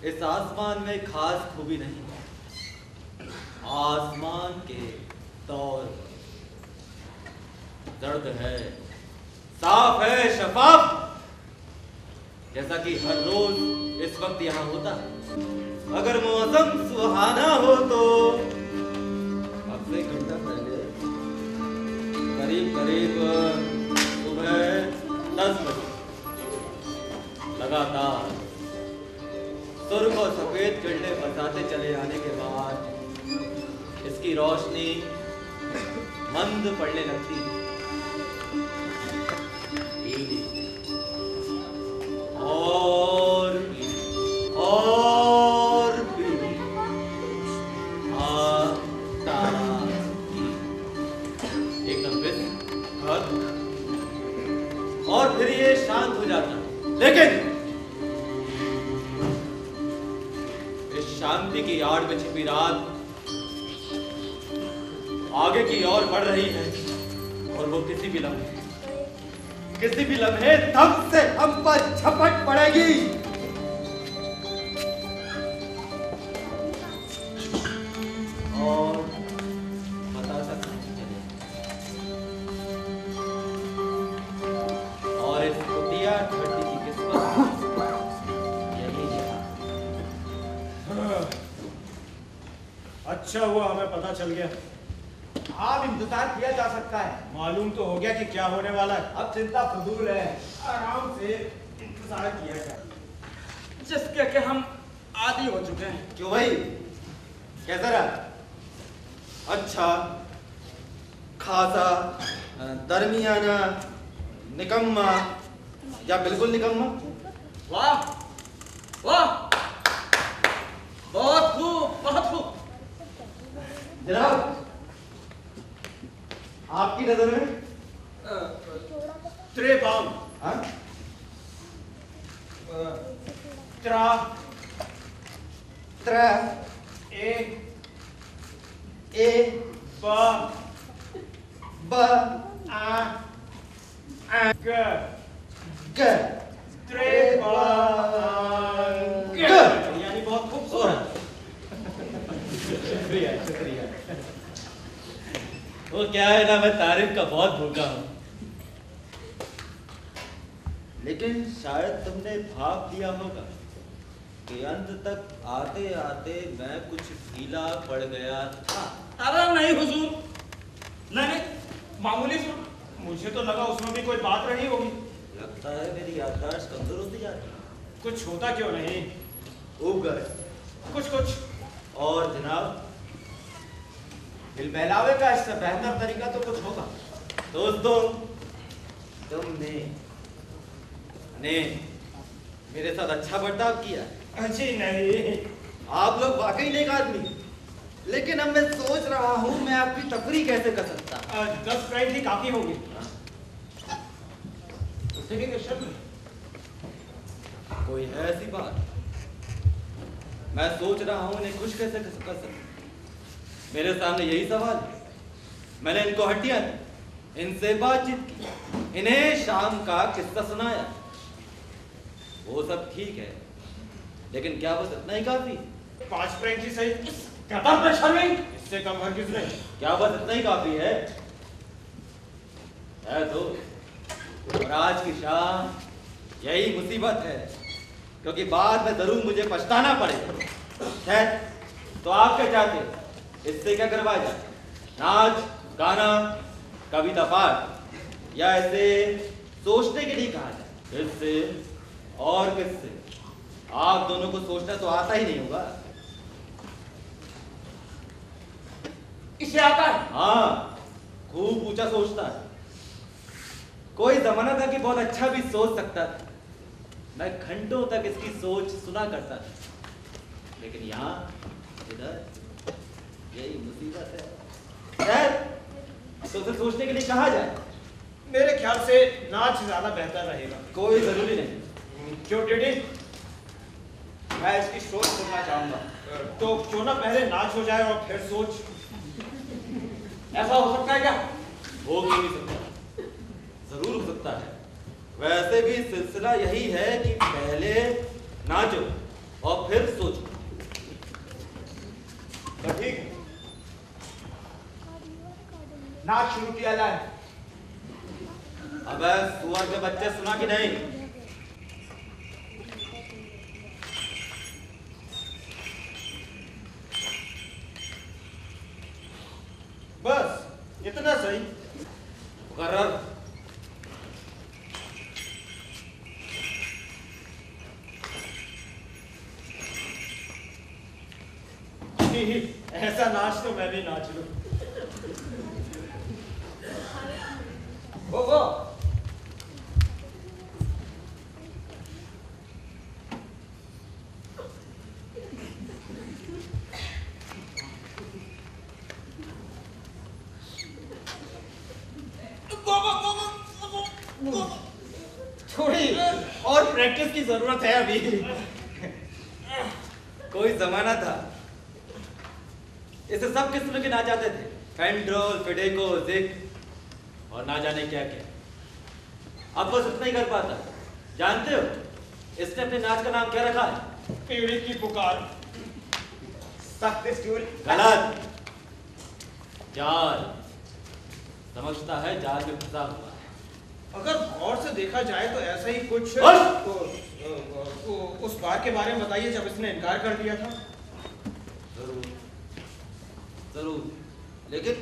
इस आसमान में खास खूबी नहीं, आसमान के तौर दर्द है, साफ है, शफाफ, जैसा कि हर रोज इस वक्त यहाँ होता है। अगर मौसम सुहाना हो तो अब से घंटा पहले करीब करीब सुबह 10 बजे लगातार सुर्ख और सफेद किरणें बरसाते चले आने के बाद इसकी रोशनी मंद पड़ने लगती है, पीली और पीली और पीली, एकदम और फिर ये शांत हो जाता है। लेकिन शांति की आड़ में छिपी रात आगे की ओर बढ़ रही है, और वो किसी भी लम्हे दम से हम पर झपट पड़ेगी। और पता तक नहीं चलेगा। और इस कुटिया धरती की किस्मत यही है। अच्छा हुआ हमें पता चल गया। अब इंतजार किया जा सकता है। मालूम तो हो गया कि क्या होने वाला है। अब चिंता फजूल है, आराम से इंतजार किया जाए, जिसके के हम आदी हो चुके हैं। क्यों भाई, कैसा रहा? अच्छा, खासा, दरमियाना, निकम्मा या बिल्कुल निकम्मा? वाह वाह, बहुत खूब, बहुत खूब। जनाब, आपकी नजर में त्रेबाम, हाँ? त्रा, त्रा, ए, ब, आ, ग, ग, त्रेबाम, ग। यानी बहुत खूबसूरत। शुक्रिया शुक्रिया। वो क्या है ना, मैं तारीफ का बहुत भूखा हूं, लेकिन शायद तुमने भाप दिया होगा कि अंत तक आते आते मैं कुछ ढीला पड़ गया था। अरे नहीं हुजूर, नहीं, मामूली सी, मुझे तो लगा उसमें भी कोई बात रही होगी। लगता है मेरी याददाश्त कमजोर होती जाती है। कुछ होता क्यों नहीं? ऊब गए कुछ कुछ। और जनाब, दिल बहलावे का इससे बेहतर तरीका तो कुछ होगा। दोस्तों, तुमने मेरे साथ अच्छा बर्ताव किया। जी नहीं, आप लोग वाकई नेक आदमी, लेकिन अब मैं सोच रहा हूँ मैं आपकी तफरीह कैसे कर सकता। 10 फ्राइड ही काफी होंगे। कोई है ऐसी बात? मैं सोच रहा हूँ इन्हें खुश कैसे कर सकता। मेरे सामने यही सवाल है। मैंने इनको हड्डियां दी, इनसे बातचीत की, इन्हें शाम का किस्सा सुनाया। वो सब ठीक है, लेकिन क्या बस इतना ही काफी? 5 फ्राइड ही सही। कदम पे शर्मिंग, इससे कम हरगिज नहीं। क्या बस इतना ही काफी है तो? और आज की शाम यही मुसीबत है, क्योंकि बाद में जरूर मुझे पछताना पड़ेगा। खैर, तो आप क्या चाहते? इससे क्या करवाया जाए? नाच, गाना, कविता पाठ, या इसे सोचने के लिए कहा जाए? इससे और किससे? आप दोनों को सोचना तो आता ही नहीं होगा। इसे आता है? हाँ, खूब ऊंचा सोचता है। कोई जमाना था कि बहुत अच्छा भी सोच सकता था। मैं घंटों तक इसकी सोच सुना करता था, लेकिन यहाँ इधर यही मुसीबत है। खैर, तो उसे सोचने के लिए कहा जाए? मेरे ख्याल से नाच ज्यादा बेहतर रहेगा। कोई जरूरी नहीं। क्यों टीटी? मैं इसकी सोच सुनना चाहूंगा। तो क्यों ना पहले नाच हो जाए और फिर सोच। ऐसा हो सकता है क्या? हो क्यों नहीं सकता? जरूर हो सकता है। वैसे भी सिलसिला यही है कि पहले नाचो और फिर सोचो। तो ठीक है, नाच शुरू किया जाए। अबे सुअर के बच्चे, सुना कि नहीं? बस इतना सही। मुकर्रर। ऐसा नाच तो मैं भी नाच लूं। वो थोड़ी और प्रैक्टिस की जरूरत है अभी। कोई जमाना था इसे सब किस्म के नाच आते थे, फेंड्रोल, फिडेको, जिग और ना जाने क्या क्या। अब बस इतना ही कर पाता। जानते हो इसने अपने नाच का नाम क्या रखा है? पीढ़ी की पुकार। गलत। जाल। समझता है जाल में फंसा हुआ है। अगर गौर से देखा जाए तो ऐसा ही कुछ। तो उस बार के बारे में बताइए जब इसने इनकार कर दिया था। जरूर जरूर, लेकिन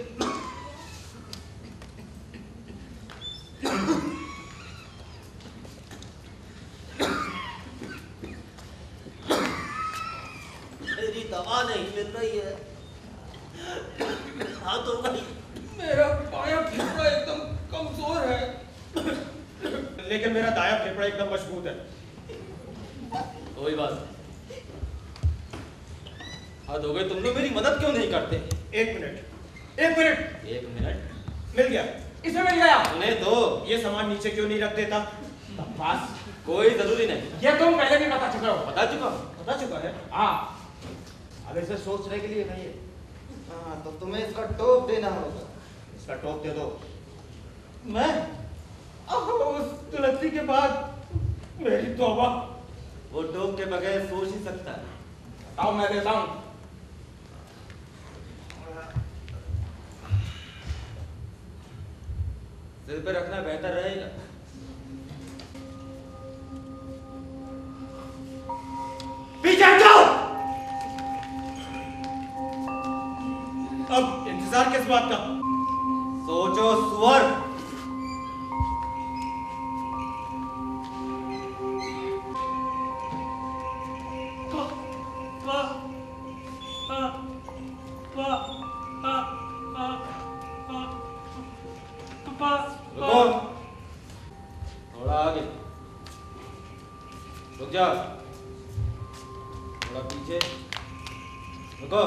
मेरी दवा नहीं मिल रही है। हाँ तो भाई, मेरा बायां फेफड़ा एकदम कमजोर है। लेकिन मेरा दायां फेफड़ा एकदम मजबूत है। कोई बात नहीं। हद हो गई, तुम लोग मेरी मदद क्यों नहीं करते? एक मिनट, एक मिनट। एक मिनट। मिल गया। इसे मिल गया। उन्हें तो ये सामान नीचे क्यों नहीं रख देता? बस कोई जरूरी नहीं। ये तुम पहले भी बता चुके हो। बता चुका हूं। पता चुका है। हाँ, अब इसे सोचने के लिए नहीं है। हाँ, तो तुम्हें इसका टोप देना होगा। इसका टोप दे दो। मैं उस गलती के बाद मेरी तौबा। वो टोप के बगैर सोच ही सकता है। बताओ, मैं देता हूँ। सिर पे रखना बेहतर रहेगा। पीछे हटो। अब इंतजार किस बात का? सोचो सुअर। रुको, थोड़ा आगे, रुक जा, थोड़ा पीछे, रुको,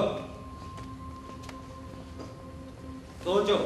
सोचो।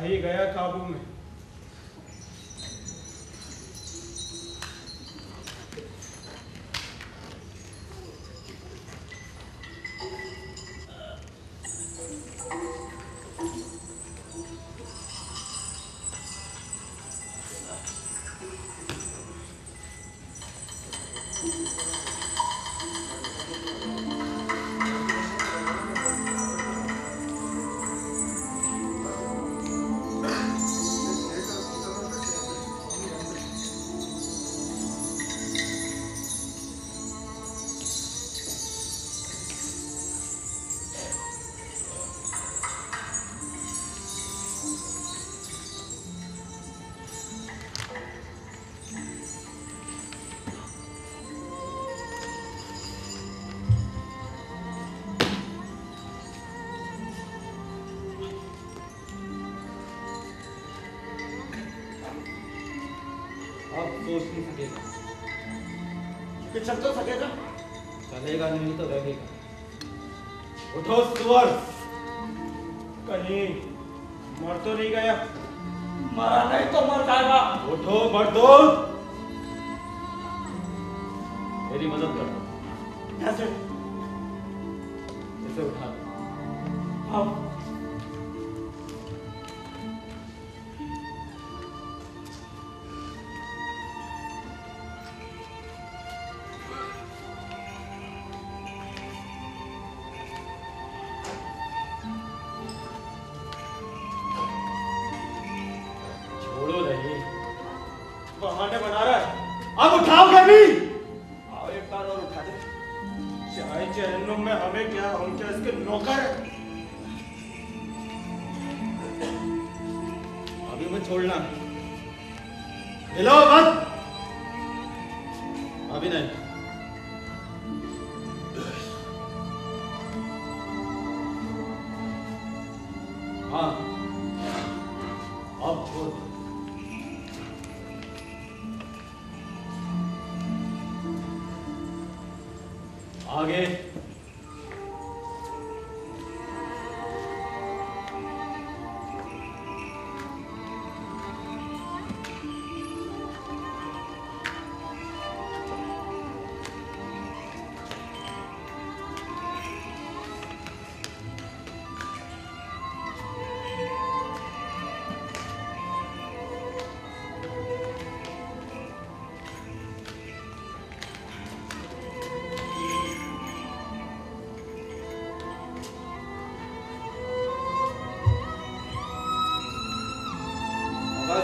ही गया काबू में। सोच नहीं सकेगा कि चल तो सकेगा, चलेगा नहीं तो रहेगा। उठो सुअर, कहीं मर तो नहीं गया? मरा नहीं तो मर जाएगा। उठो मर्दो, मेरी मदद करो। कैसे? इसे उठा। अब छोड़ो नहीं, बहाने बना रहा है। अब उठाओगे भी? आओ एक बार और उठा दे। चाहे जहन्नुम में हमें क्या, हम क्या इसके नौकर हैं? अभी मत छोड़ना, हिलो मत। अभी नहीं। हाँ, अब छोड़ दो। आगे।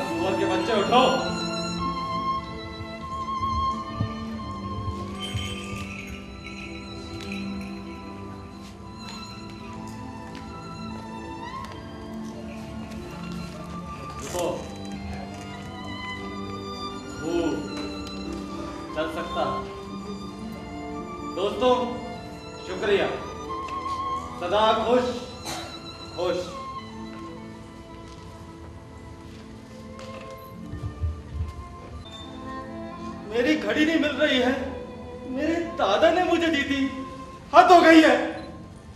सुअर के बच्चे उठो। रुको, चल सकता। दोस्तों शुक्रिया, सदा खुश खुश। मेरी घड़ी नहीं मिल रही है, मेरे दादा ने मुझे दी थी, हद हो गई है।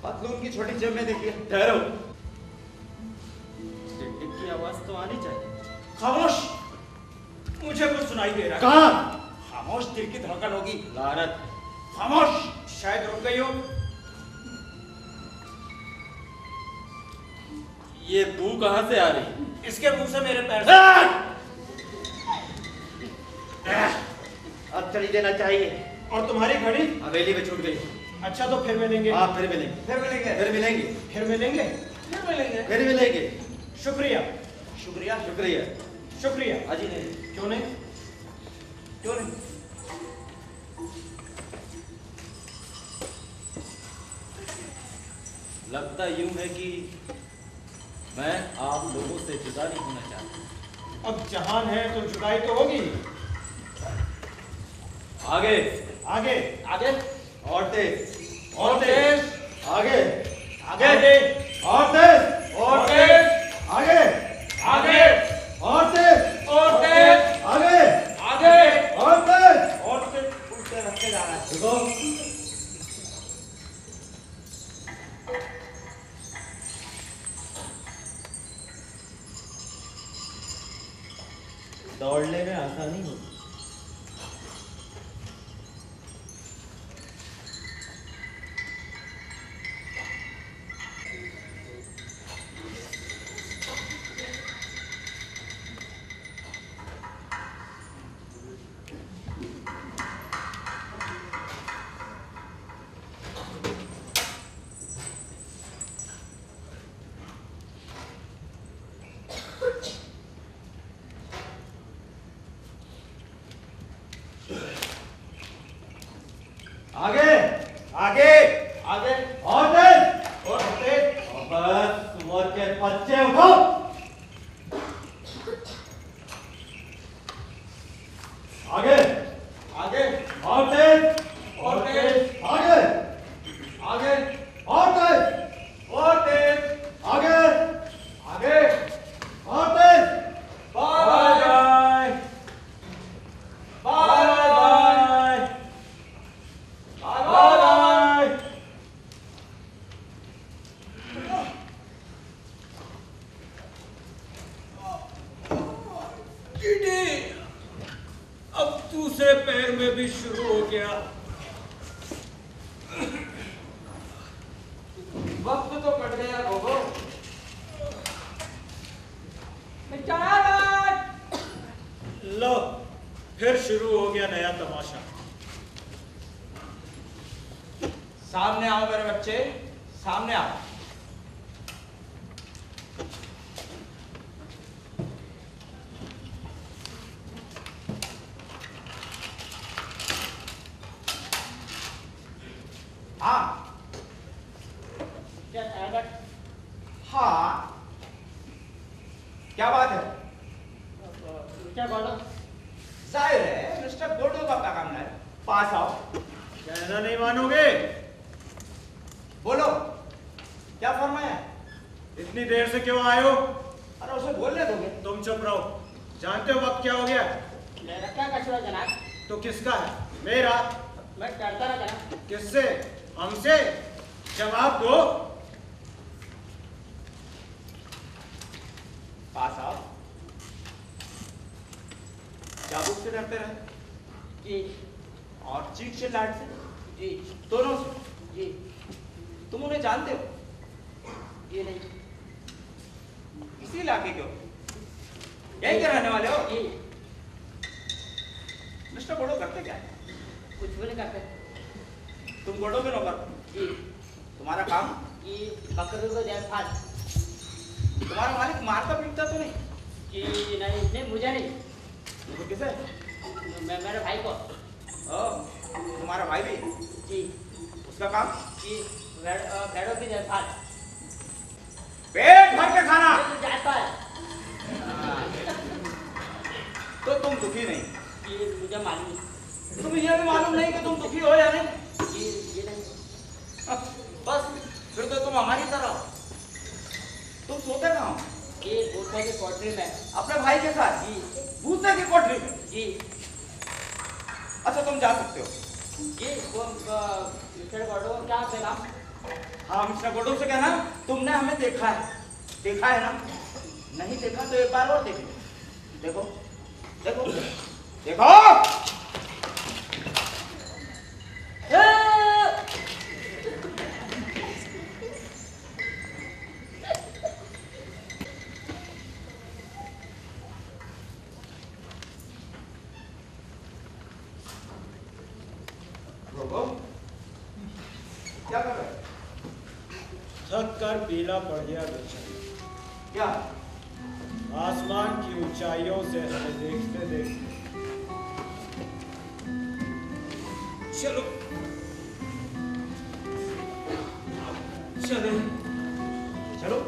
पतलून की छोटी जेब में देखिए। ठहरो, टिक-टिक की आवाज तो आनी चाहिए। खामोश, मुझे कुछ सुनाई दे रहा है। कहाँ? खामोश, दिल की धड़कन होगी। लानत। खामोश, शायद रुक गई हो। ये बू कहाँ से आ रही? इसके मुंह से मेरे पैर से। अब चली देना चाहिए। और तुम्हारी घड़ी हवेली में छूट गई। अच्छा तो फिर मिलेंगे। हाँ फिर मिलेंगे, फिर मिलेंगे। फिर मिलेंगे, फिर मिलेंगे, फिर मिलेंगे। फिर मिलेंगे। शुक्रिया, शुक्रिया। शुक्रिया। शुक्रिया। अजी नहीं। क्यों नहीं? क्यों नहीं? लगता यूं है कि मैं आप लोगों से जुदा नहीं होना चाहता। अब जहान है तो जुदाई तो होगी। आगे आगे आगे और तेज, और तेज, आगे आगे और तेज, और तेज, आगे आगे और तेज, और तेज, आगे आगे और तेज। और तेज। उल्टे रखते जा रहा है। देखो, दौड़ने में आसानी होगी। आगे आगे आगे और तेज, और तेज। और बस सुअर के बच्चे उठो। आगे आगे और तेज, और तेज। आगे आगे और तेज, और तेज। आगे आगे और तेज। Bye bye bye bye bye bye. टीटी, अब दूसरे पैर में भी शुरू हो गया। लो, फिर शुरू हो गया नया तमाशा। सामने आओ मेरे बच्चे, सामने आओ। हाँ हाँ, क्या बात है? जाहिर है मिस्टर गोडो का काम है। पास आओ। कहना नहीं मानोगे? बोलो, क्या फरमाया? इतनी देर से क्यों आए हो? अरे उसे बोलने दोगे? तुम चुप रहो। जानते हो वक्त क्या हो गया? मेरा क्या कसूर है जनाब? तो किसका है? मेरा। मैं करता ना जनाब। किससे? हमसे? जवाब दो। पास आओ। चाबुक से डरते रहे? जी और चीख से लाट से? जी दोनों से? जी। तुम उन्हें जानते हो? ये नहीं। इसी इलाके के हो? यहीं के रहने वाले हो? जी। मिस्टर गोडो करते क्या है? कुछ भी नहीं करते। तुम गोडो के नौकर? जी। तुम्हारा काम? ये बकरी को देखभाल। तुम्हारा मालिक मारता पीटता तो नहीं? जी नहीं मुझे नहीं। तो किसे? मेरे भाई को। तुम्हारा भाई भी? जी। उसका काम? जी भेड़ों की देखभाल। पेट भर के खाना? जाता है। तो तुम दुखी नहीं? ये मुझे मालूम है। तुम्हें यह भी मालूम नहीं कि तुम दुखी हो या नहीं? ये नहीं। बस फिर तो तुम हमारी तरह हो। तुम सोते कहाँ हो? ये भूतों की कोठरी में। अपने भाई के साथ? जी। भूसे की कोठरी में? जी। अच्छा तुम जा सकते हो। जी वो मिस्टर गोडो क्या आपका नाम? हाँ मिस्टर गोडो से कहना तुमने हमें देखा है। देखा है ना? नहीं देखा तो एक बार और देख लो। देखो देखो देखो। क्या कर रहे? थक कर पीला पड़ गया बेचारा। क्या? आसमान की ऊंचाइयों से हमें देखते देखते। चलो चलो चलो।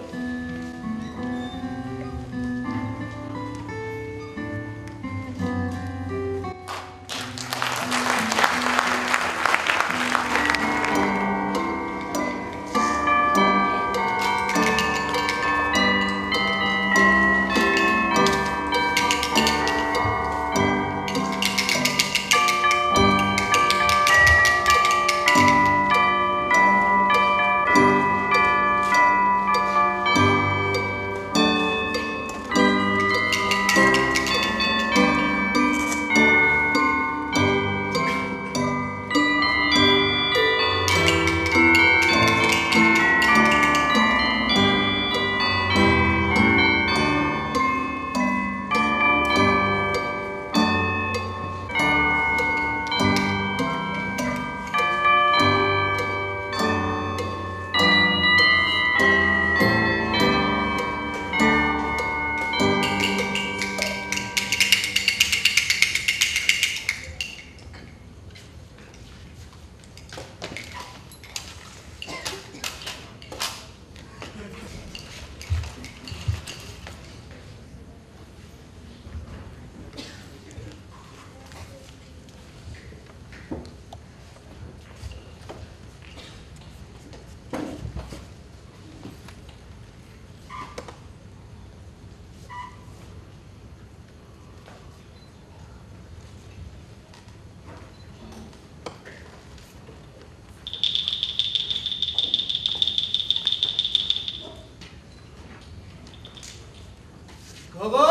गोगो,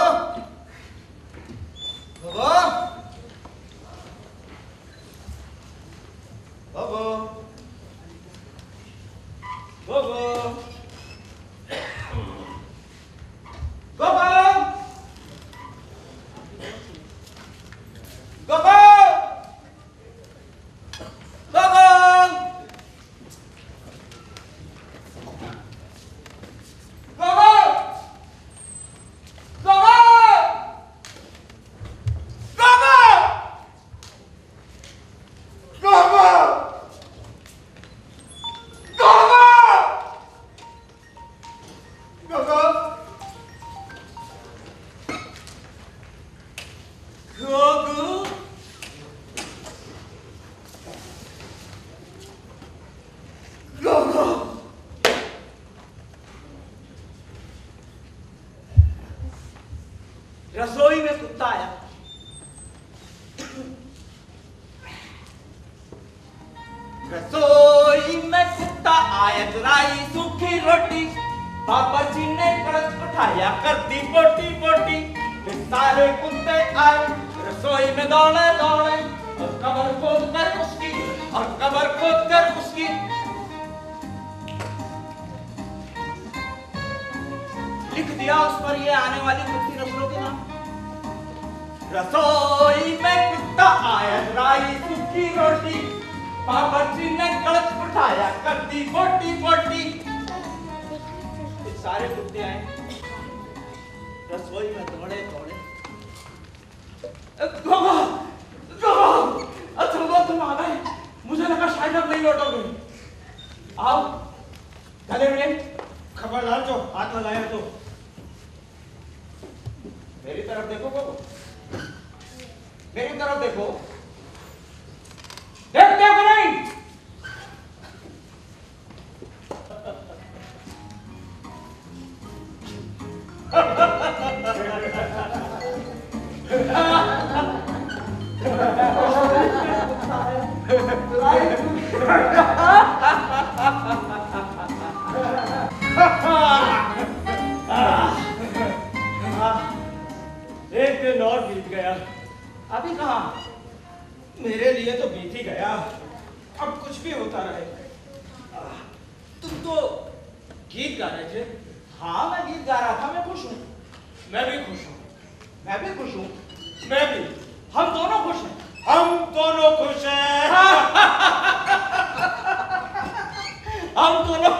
गोगो, गोगो, गोगो, गोगो। गोगो गोगो रसोई में कुत्ता आया। रसोई में कुत्ता आया, जराई सूखी रोटी, पापा जी ने कड़क उठाया, कर दी बोटी बोटी। फिर सारे कुत्ते आए, रसोई में दौड़े दौड़े, और कमर खोद कर उसकी, और कमर खोद कर उसकी। लिख दिया उस पर ये आने वाली कुत्ती नस्लों के नाम। रसोई में कुत्ता आया, जराई सूखी रोटी, पापा जी ने कड़क उठाया, कर दी बोटी बोटी। सारे कुत्ते आए, रसोई में दौड़े दौड़े। गोगो, गोगो, अच्छा वो तुम आ गए, मुझे लगा शायद अब नहीं लौटोगे। आओ, गले में खबरदार जो हाथ लगाया तो। मेरी तरफ देखो गोगो, मेरी तरफ देखो। देखते हो कि नहीं? एक दिन और बीत गया। अभी कहाँ? मेरे लिए तो बीत ही गया, अब कुछ भी होता रहे। तुम तो गीत गा रहे थे। हाँ, मैं गीत गा रहा था, मैं खुश हूँ। मैं भी खुश हूँ। मैं भी खुश हूँ। मैं भी। हम दोनों खुश हैं। हम दोनों खुश हैं। हम दोनों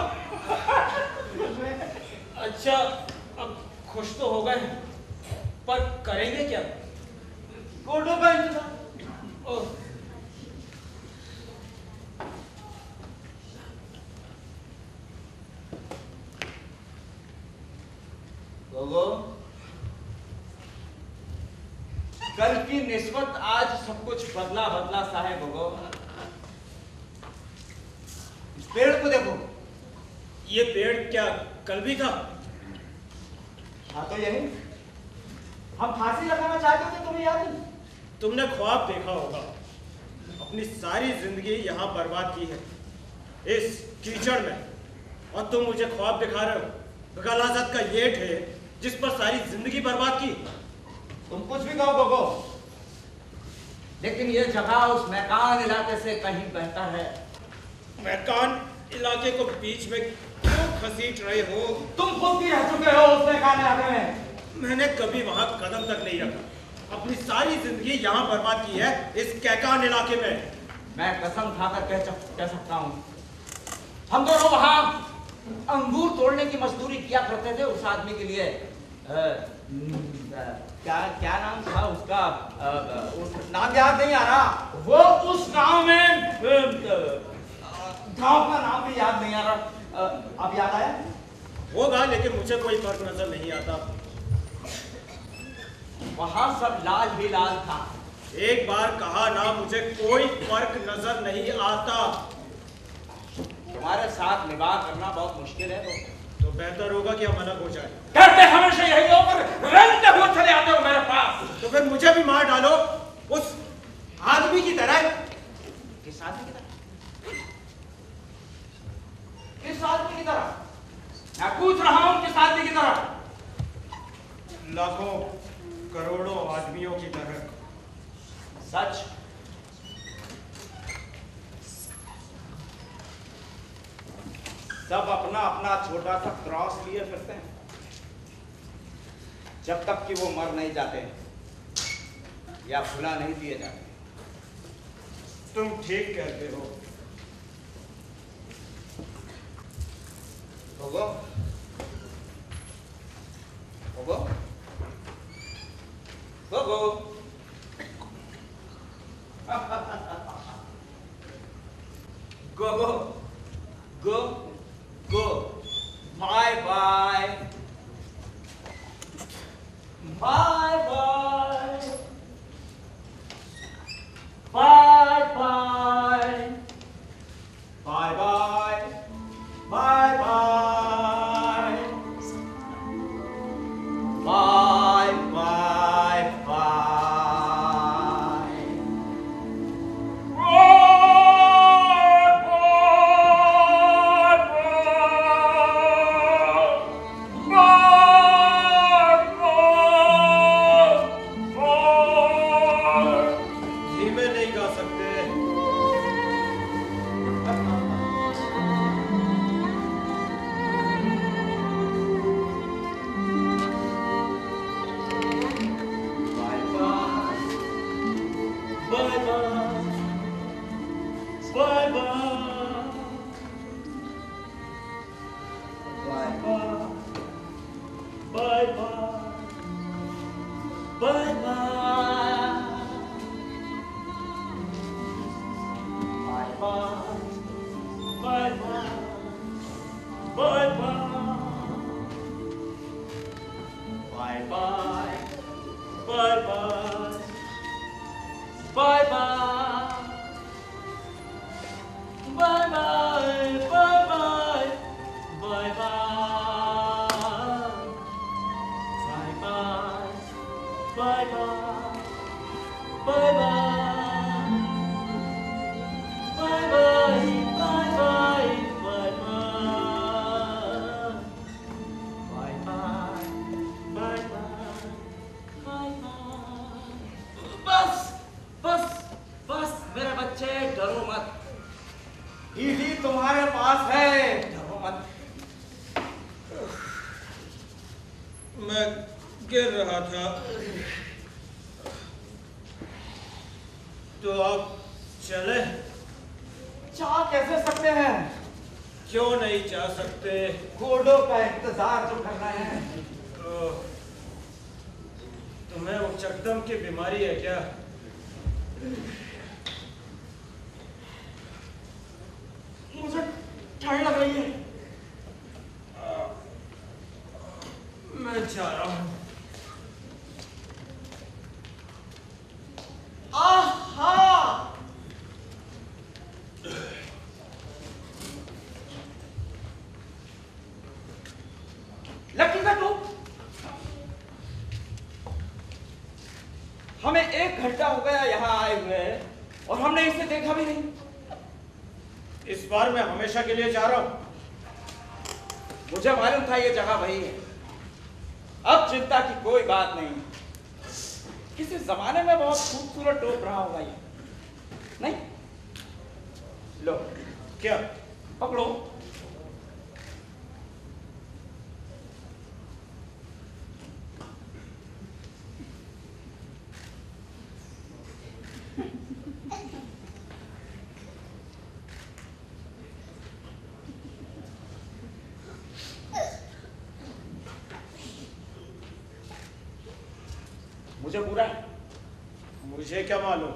अच्छा, अब खुश तो हो गए, पर करेंगे क्या? कोटों का इंतजार। ओह, गोगो, कल की निस्बत आज सब कुछ बदला बदला सा है गोगो। इस पेड़ को देखो। ये पेड़ क्या कल भी था? हाँ तो यही, हम फांसी लगाना चाहते थे, तुम्हें याद नहीं? तुमने ख्वाब देखा होगा, अपनी सारी जिंदगी यहाँ बर्बाद की है इस कीचड़ में, और तुम मुझे ख्वाब दिखा रहे हो गलाजत का ये ढेर जिस पर सारी जिंदगी बर्बाद की। तुम कुछ भी कहो गोगो, लेकिन ये जगह उस मैकान इलाके से कहीं बेहतर है। मैकान इलाके को बीच में क्यों घसीट रहे हो? तुम खुद भी रह चुके हो उस मैकान इलाके में। मैंने कभी वहां कदम तक नहीं रखा, अपनी सारी जिंदगी यहाँ बर्बाद की है इस कैकान इलाके में। मैं कसम खाकर कह सकता हूँ, हम दोनों वहां अंगूर तोड़ने की मजदूरी किया करते थे उस आदमी के लिए। क्या क्या नाम था उसका? नाम याद नहीं आ रहा। वो उस गांव में, गांव का नाम भी याद नहीं आ रहा। अब याद आया? होगा, लेकिन मुझे कोई फर्क नजर नहीं आता। वहां सब लाल ही लाल था। एक बार कहा ना, मुझे कोई फर्क नजर नहीं आता। तुम्हारे साथ निभाव करना बहुत मुश्किल है तो बेहतर होगा कि हम अलग हो जाए। कहते हमेशा यही हो, पर रंगते हुए चले आते हो मेरे पास। तो फिर मुझे भी मार डालो उस आदमी की तरह। किस आदमी की तरह? किस आदमी की तरह? मैं पूछ रहा हूं, किस आदमी की तरह? लाखों करोड़ों आदमियों की तरह। सच? सब अपना अपना छोटा सा क्रॉस लिए फिरते हैं, जब तक कि वो मर नहीं जाते या भुला नहीं दिए जाते। तुम ठीक कहते हो। होगो, होगो, होगो। Go go go go, bye bye, bye bye, Bye bye. Bye bye. Bye bye. Bye bye. Bye bye. Bye bye. Bye bye. Bye bye. Bye bye. Bye bye. Bye bye. Bye bye. Bye bye. Bye bye. Bye bye. Bye bye. Bye bye. Bye bye. Bye bye. बस बस बस मेरे बच्चे डरो मत। ईडी तुम्हारे पास है, डरो मत। मैं गिर रहा था तो आप चले। चाह कैसे सकते हैं? क्यों नहीं जा सकते? घोड़ों का इंतजार जो करना है। तुम्हें वो चकदम की बीमारी है क्या? मुझे ठंड लग रही है। मैं जा रहा हूं। आहा! लकी का टूप। हमें 1 घंटा हो गया यहाँ आए हुए और हमने इसे देखा भी नहीं। इस बार मैं हमेशा के लिए जा रहा हूं। मुझे मालूम था ये जगह वही है। अब चिंता की कोई बात नहीं। किसी जमाने में बहुत खूबसूरत टोप रहा होगा ये, नहीं? लो, क्या? पकड़ो। मुझे पूरा है। मुझे क्या मालूम?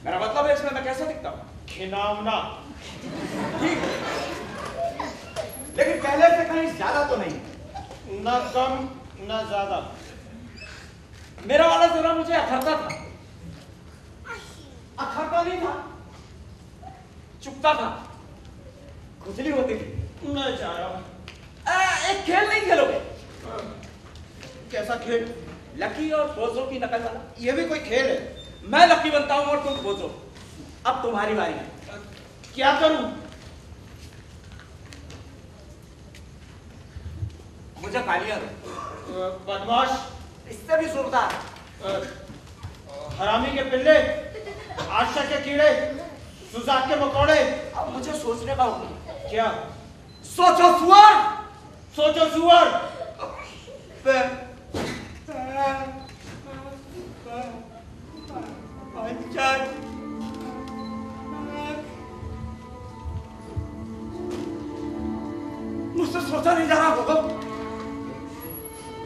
मेरा मतलब है इसमें मैं कैसे दिखता हूँ? खिनावना। ठीक, लेकिन पहले से कहीं ज्यादा तो नहीं। न कम न ज्यादा। मेरा वाला जरा मुझे अखरता था। अखरता नहीं था, चुपता था, खुजली होती थी। मैं जा रहा हूं। एक खेल नहीं खेलोगे? कैसा खेल? लकी और बोझों की नकल वाला। ये भी कोई खेल है? मैं लकी बनता हूं और तुम बोझो। अब तुम्हारी बारी है। क्या करूं? मुझे गालियां दो। बदमाश। इससे भी जोरदार। हरामी के पिल्ले, आशा के कीड़े, सुजाक के मकोड़े। अब मुझे सोचने का हुक्म। क्या? सोचो सुअर। सोचो सुअर। मुझसे सोचा नहीं जा रहा होगा।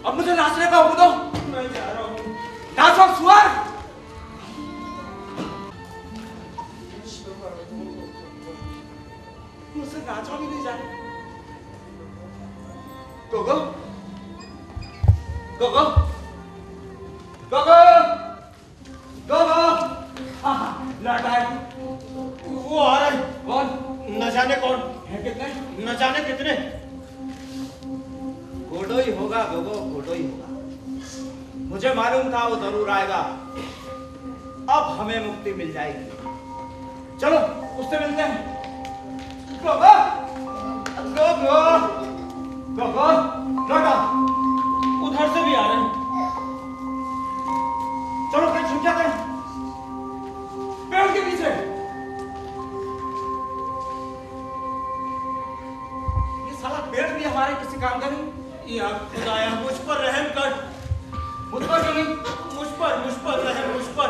अब मुझे नाचने का हुक्म दो। मैं जा रहा हूं। नाचो सुअर। मुझसे नाचा भी नहीं जा रहा। गोगो, गोगो, गोगो, गोगो। लौट आए। वो आ रहा है। कौन? न जाने कौन है? कितने? न जाने कितने। घोड़ो ही होगा गोगो, घोड़ो ही होगा। मुझे मालूम था वो जरूर आएगा। अब हमें मुक्ति मिल जाएगी। चलो उससे मिलते हैं। गोगो, गोगो, गोगो, लौटा। उधर से भी आ रहे हैं। चलो कहीं छुप क्या करें? पेड़ के पीछे। ये साला पेड़ भी हमारे किसी काम का नहीं। या खुदाया मुझ पर रहम कर। मुझ पर क्यों नहीं? मुझ पर रहम, मुझ पर।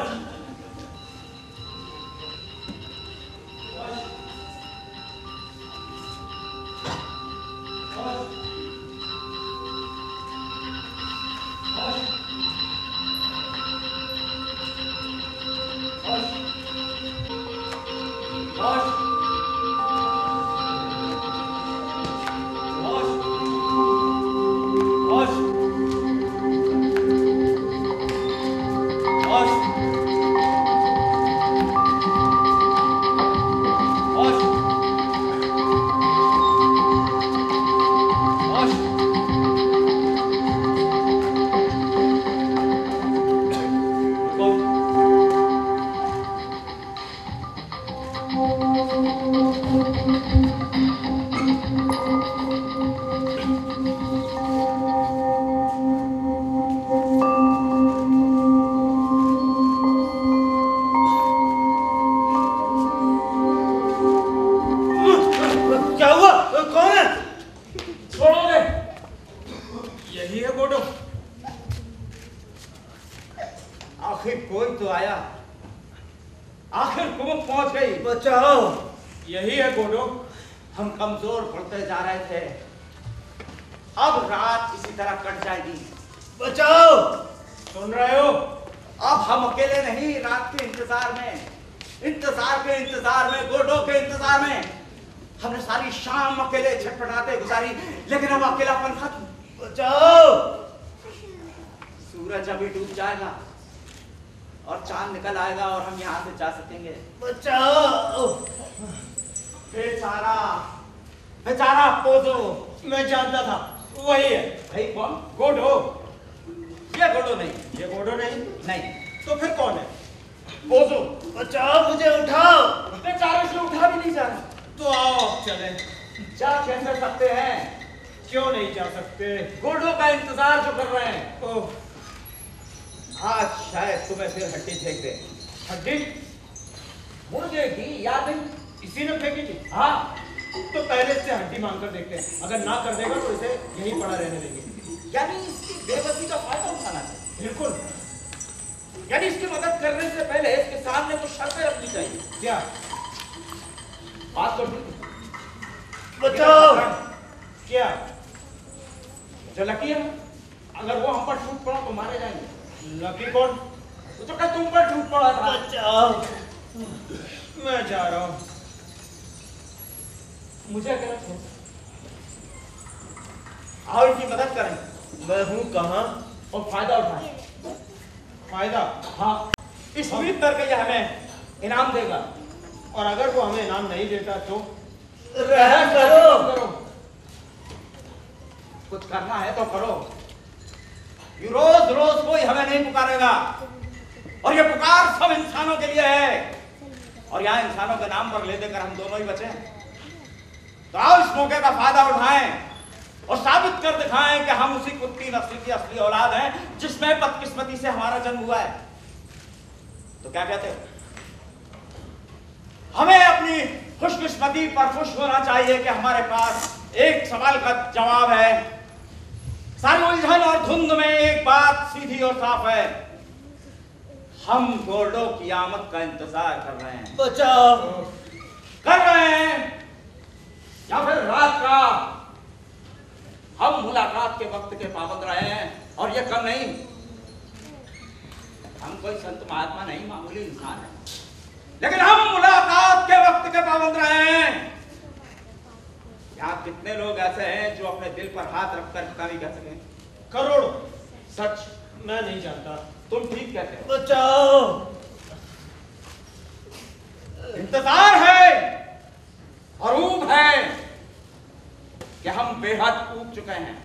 आखिर कोई तो आया, आखिर कुम पहुंच गई। बचाओ। यही है गोडो। हम कमजोर पड़ते जा रहे थे, अब रात इसी तरह कट जाएगी। बचाओ। सुन रहे हो? अब हम अकेले नहीं, रात के इंतजार में, गोडो के इंतजार में हमने सारी शाम अकेले छटपटाते गुजारी, लेकिन अब अकेलापन खत्म। बचाओ। सूरज अभी डूब जाएगा और चांद निकल आएगा और हम यहाँ से जा सकेंगे। बचाओ। बेचारा बेचारा पोजो। मैं जानता था वही है। भाई कौन? गोडो। ये गोडो नहीं। ये गोडो नहीं? नहीं तो फिर कौन है? पोजो। बचाओ, मुझे उठाओ। बेचारे से उठा भी नहीं जा रहा। तो आओ अब चले। जा कैसे सकते हैं? क्यों नहीं जा सकते? गोडो का इंतजार जो कर रहे हैं। ओह, आज शायद तुम्हें फिर हड्डी फेंक दे। हड्डी? मुझे की याद नहीं। इसी ने फेंकी थी? हाँ, तो पहले से हड्डी मांग कर देखते हैं, अगर ना कर देगा तो इसे यहीं पड़ा रहने देंगे। यानी इसकी बेबसी का फायदा उठाना चाहिए। बिल्कुल। यानी इसकी मदद करने से पहले इसके सामने कुछ शर्तें रखनी चाहिए। क्या? बात तो ठीक। बचाओ। क्या? जो लकी है, अगर वो हम पर टूट पड़ा तो मारे जाएंगे। लकी कौन? वो तो कल तुम पर टूट पड़ा था। बचाओ। मैं जा रहा हूं। मुझे अकेला छोड़, आओ इनकी मदद करें। मैं हूँ कहाँ? और फायदा उठाएं। फायदा? हाँ, इस उम्मीद करके ये हमें इनाम देगा। और अगर वो हमें इनाम नहीं देता तो? रहम करो। कुछ करना है तो करो। ये रोज रोज कोई हमें नहीं पुकारेगा, और ये पुकार सब इंसानों के लिए है, और यहाँ इंसानों के नाम पर ले देकर हम दोनों ही बचे। तो आओ इस मौके का फायदा उठाएं और साबित कर दिखाएं कि हम उसी कुत्ती नस्ल की असली औलाद हैं जिसमें बदकिस्मती से हमारा जन्म हुआ है। तो क्या कहते हो? हमें अपनी खुशकिस्मती पर खुश होना चाहिए कि हमारे पास एक सवाल का जवाब है। सारी उलझन और धुंध में एक बात सीधी और साफ है, हम गोडो की आमद का इंतजार कर रहे हैं। बचाओ। कर रहे हैं या फिर रात का। हम मुलाकात के वक्त के पाबंद रहे हैं, और ये कम नहीं, हम कोई संत महात्मा नहीं, मामूली इंसान है, लेकिन हम मुलाकात के वक्त के पाबंद रहे हैं। यहाँ कितने लोग ऐसे हैं जो अपने दिल पर हाथ रखकर कभी कह सकें? करोड़ों। सच? मैं नहीं जानता। तुम ठीक कहते हो। बचाओ। इंतजार है और ऊब है कि हम बेहद ऊब चुके हैं।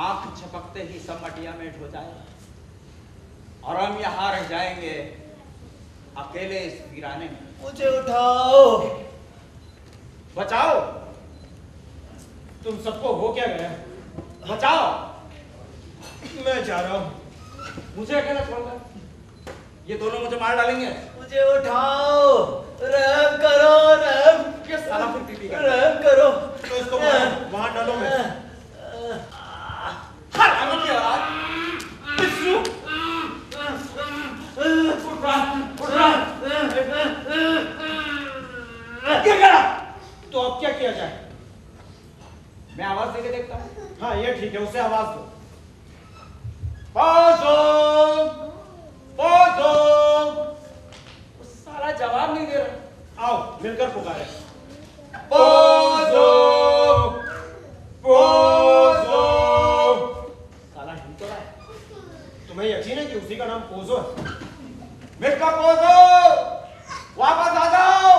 आंख झपकते ही सब मटिया मेट हो जाएगा और हम यहाँ रह जाएंगे अकेले इस वीराने में। मुझे उठाओ। बचाओ। तुम सबको हो क्या गया? बचाओ। मैं जा रहा हूं। मुझे अकेला छोड़कर ये दोनों मुझे मार डालेंगे। मुझे उठाओ, रहम करो, रहम। क्या साला फिर टीटी का? रहम करो। तो इसको वहां डालो मैं। हरामी की औलाद, विष्णु, उठ रहा। क्या करा? तो अब क्या किया जाए? मैं आवाज देके देखता हूँ। हाँ ये ठीक है, उसे आवाज दो। Pozzo, Pozzo. वो साला जवाब नहीं दे रहा। आओ मिलकर पुकारे। Pozzo, Pozzo. साला हिल तो रहा है। तुम्हें यकीन है कि उसी का नाम पोजो है? मिस्टर पोजो, वापस आ जाओ।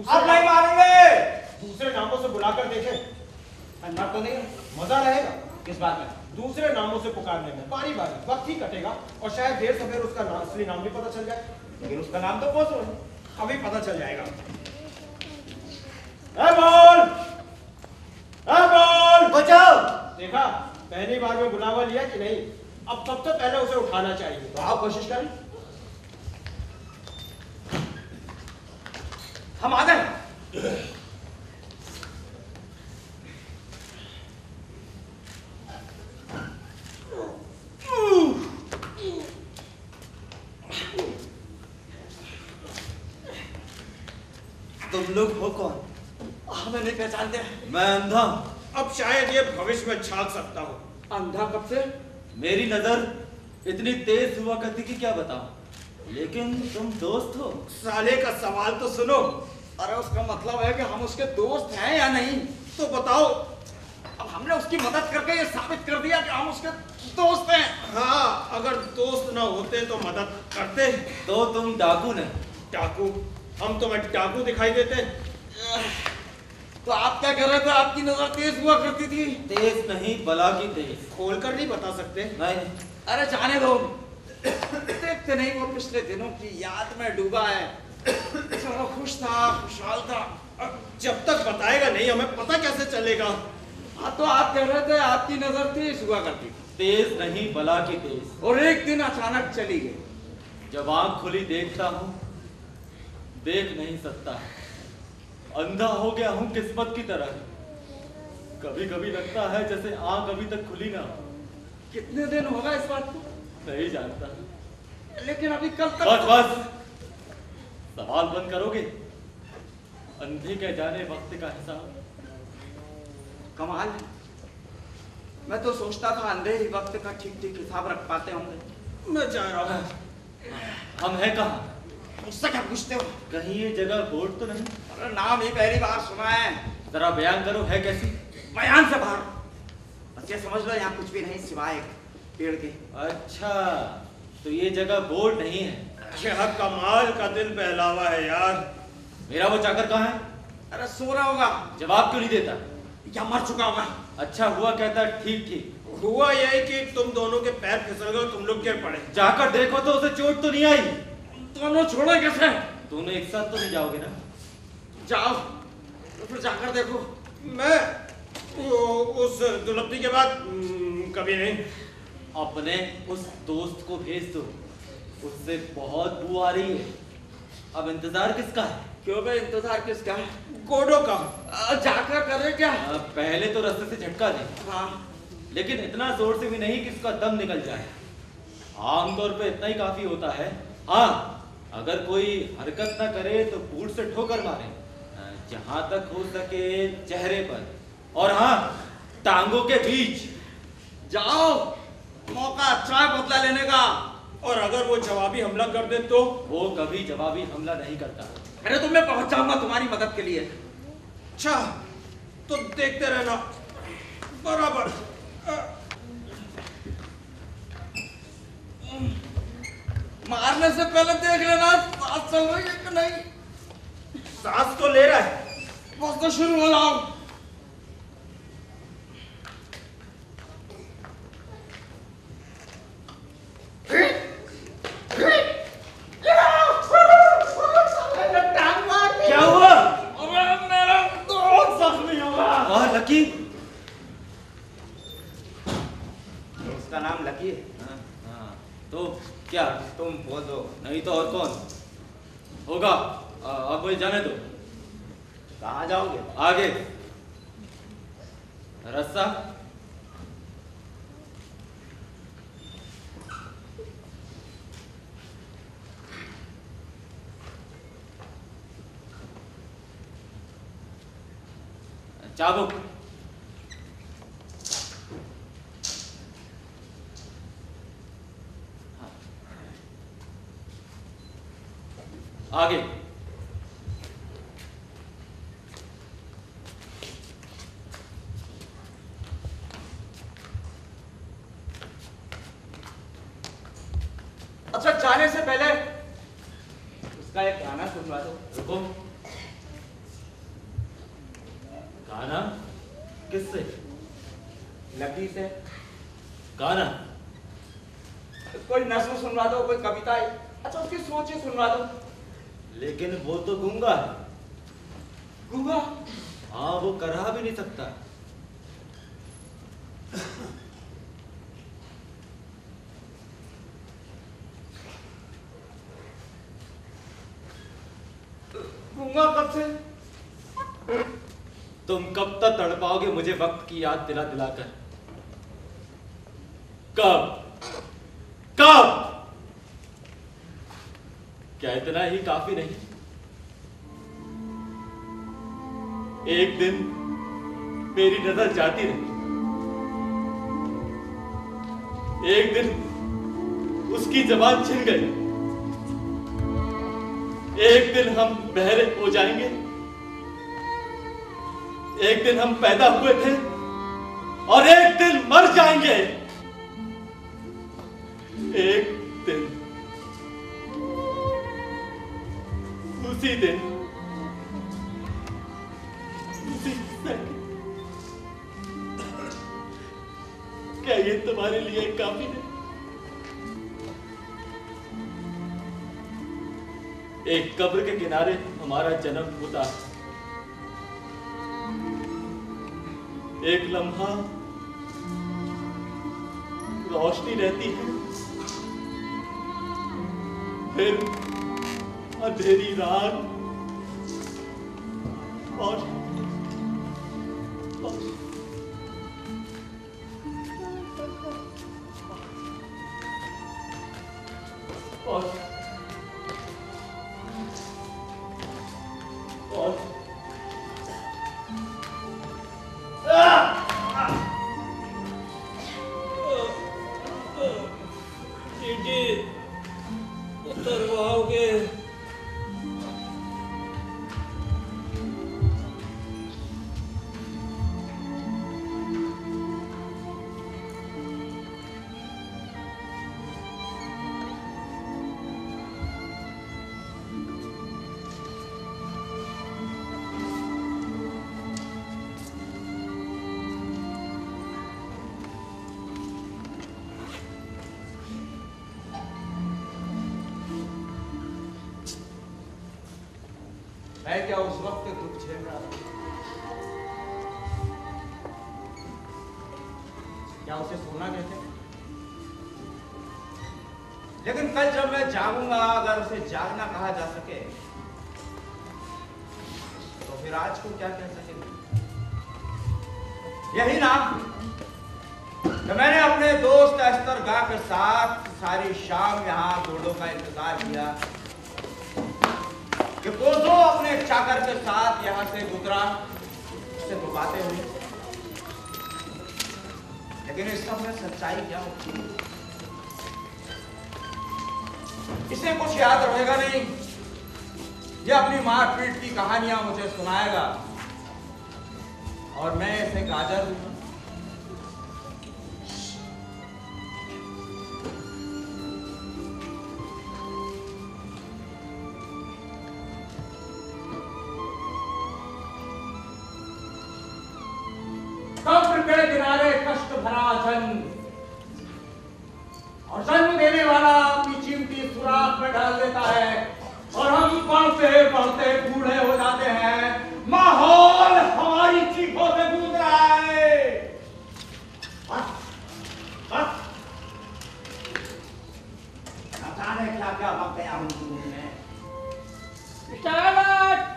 अब नहीं मारेंगे। दूसरे नामों से बुलाकर देखें, अंदर तो नहीं? मजा रहेगा। किस बात में? दूसरे नामों से पुकारने में बारी बारी वक्त ही कटेगा और शायद देर सवेर उसका असली नाम भी पता चल जाए। लेकिन उसका नाम तो पोजो है। अभी पता चल जाएगा। बोल, बोल। बचाओ। देखा, पहली बार में बुलावा लिया कि नहीं? अब सबसे पहले उसे उठाना चाहिए। तो आओ कोशिश करें। हम आ गए। तुम लोग हो कौन? हमें नहीं पहचानते। मैं अंधा हूं। अब शायद ये भविष्य में झांक सकता हो। अंधा कब से? मेरी नजर इतनी तेज हुआ करती कि क्या बताऊं, लेकिन तुम दोस्त हो। साले का सवाल तो सुनो। अरे उसका मतलब है कि हम उसके दोस्त हैं या नहीं? तो बताओ। अब हमने उसकी मदद करके ये साबित कर दिया कि हम उसके दोस्त हैं। हाँ, अगर दोस्त ना होते तो मदद करते। तो तुम डाकू नहीं। डाकू? हम तुम्हें डाकू दिखाई देते? तो आप क्या कर रहे थे? आपकी नजर तेज हुआ करती थी। तेज नहीं, बला की तेज। खोलकर नहीं बता सकते? नहीं। अरे जाने दो। देखते नहीं वो पिछले दिनों की याद में डूबा है। चलो खुश था, खुशहाल था। अब जब तक बताएगा नहीं हमें पता कैसे चलेगा? हाँ तो आप कह रहे थे आपकी नजर तेज हुआ करती थी तेज नहीं, बला की तेज। और एक दिन अचानक चली गई। जब आंख खुली देखता हूं, देख नहीं सकता। अंधा हो गया हूं किस्मत की तरह। कभी कभी लगता है जैसे आंख अभी तक खुली ना हो। कितने दिन होगा इस बात को? नहीं जानता। लेकिन अभी कल तक बस बस, सवाल बंद करोगे? अंधे के जाने वक्त का हिसाब। कमाल है। मैं तो सोचता था अंधे ही वक्त का ठीक ठीक हिसाब रख पाते होंगे। मैं जा रहा हूँ। हम हैं कहाँ? मुझसे क्या पूछते हो? कहीं ये जगह बोर्ड तो नहीं? अरे नाम ही पहली बार सुना है। जरा बयान करो, है कैसी? बयान से बाहर। बस ये समझ लो यहाँ कुछ भी नहीं सिवाय एक पेड़ के। अच्छा, तो ये जगह बोर्ड नहीं है। यह कमाल का दिल बहलावा है यार। मेरा वो चाकर कहाँ है? अरे सो रहा होगा जवाब क्यों नहीं देता? या मर चुका होगा। अच्छा हुआ कहता ठीक ठीक। हुआ यही कि तुम दोनों के पैर फिसल गए, तुम लोग गिर पड़े। जाकर देखो तो उसे चोट तो नहीं आई। दोनों छोड़े कैसे? दोनों एक साथ तो नहीं जाओगे ना? जाओ तो फिर जाकर देखो। मैं उस दुलप्ती के बाद कभी नहीं। अपने उस दोस्त को भेज दो, उससे बहुत बू आ रही है। अब इंतजार किसका है? क्यों बे, इंतजार किसका है? गोडो का। जाकर करे क्या? पहले तो रास्ते से झटका दे, हाँ लेकिन इतना जोर से भी नहीं कि उसका दम निकल जाए। आमतौर पे इतना ही काफी होता है। हाँ, अगर कोई हरकत ना करे तो बूट से ठोकर मारे, जहां तक हो सके चेहरे पर, और हाँ, टांगों के बीच। जाओ, मौका अच्छा है बदला लेने का। और अगर वो जवाबी हमला कर दे तो? वो कभी जवाबी हमला नहीं करता। अरे तो मैं पहुंच जाऊंगा तुम्हारी मदद के लिए। अच्छा, तो देखते रहना। बराबर। मारने से पहले देख लेना सांस चल रही है कि नहीं। सांस तो ले रहा है। बस तो शुरू हो जाओ। क्या हुआ? अबे मेरा दोस्त जख्मी हुआ। लकी? उसका नाम लकी है। हाँ, तो क्या? तुम बोलो। नहीं तो और कौन होगा? अब मुझे जाने दो। कहाँ जाओगे? आगे रास्ता। चाबुक। आगे। अच्छा, जाने से पहले उसका एक गाना सुनवा दो। रुको। गाना? किससे? लकी से। गाना? कोई नज्म सुनवा दो, कोई कविता। अच्छा, उसकी सोचें सुनवा दो। लेकिन वो तो गूंगा है। गूंगा? हाँ, वो करा भी नहीं सकता। गूंगा कब से? तुम कब तक तड़पाओगे मुझे वक्त की याद दिला दिलाकर? कब? कब? क्या इतना ही काफी नहीं? एक दिन मेरी नजर जाती रही, एक दिन उसकी जबान छिन गई, एक दिन हम बहरे हो जाएंगे, एक दिन हम पैदा हुए थे और एक दिन मर जाएंगे। एक दिन, उसी दिन, उसी सेकंड। क्या ये तुम्हारे लिए काफी है? एक कब्र के किनारे हमारा जन्म होता है, एक लम्हा रोशनी रहती है, फिर अंधेरी रात और मैं क्या उस वक्त दुख झेल रहा था? क्या उसे सोना कहते? लेकिन कल जब मैं जागूंगा, अगर उसे जागना कहा जा सके, तो फिर आज को क्या कह सकेंगे? यही ना तो मैंने अपने दोस्त अस्तरगाह के साथ सारी शाम यहाँ घोड़ों का इंतजार किया कि कोसो अपने चाकर के साथ यहाँ से गुजरा, उससे बुलाते हुए। लेकिन इस सब में सच्चाई क्या होती है? इसे कुछ याद रहेगा नहीं। ये अपनी मारपीट की कहानियां मुझे सुनाएगा और मैं इसे गाजर दूंगा। कब्र के किनारे कष्ट भरा जन्म, और जन्म देने वाला अपनी कीमती सुराख में डाल देता है और हम पढ़ते पढ़ते बूढ़े हो जाते हैं। माहौल हमारी चीखों से गूंज रहा है। बस, बस। जाने क्या क्या वक्त है हम में। स्टार्ट।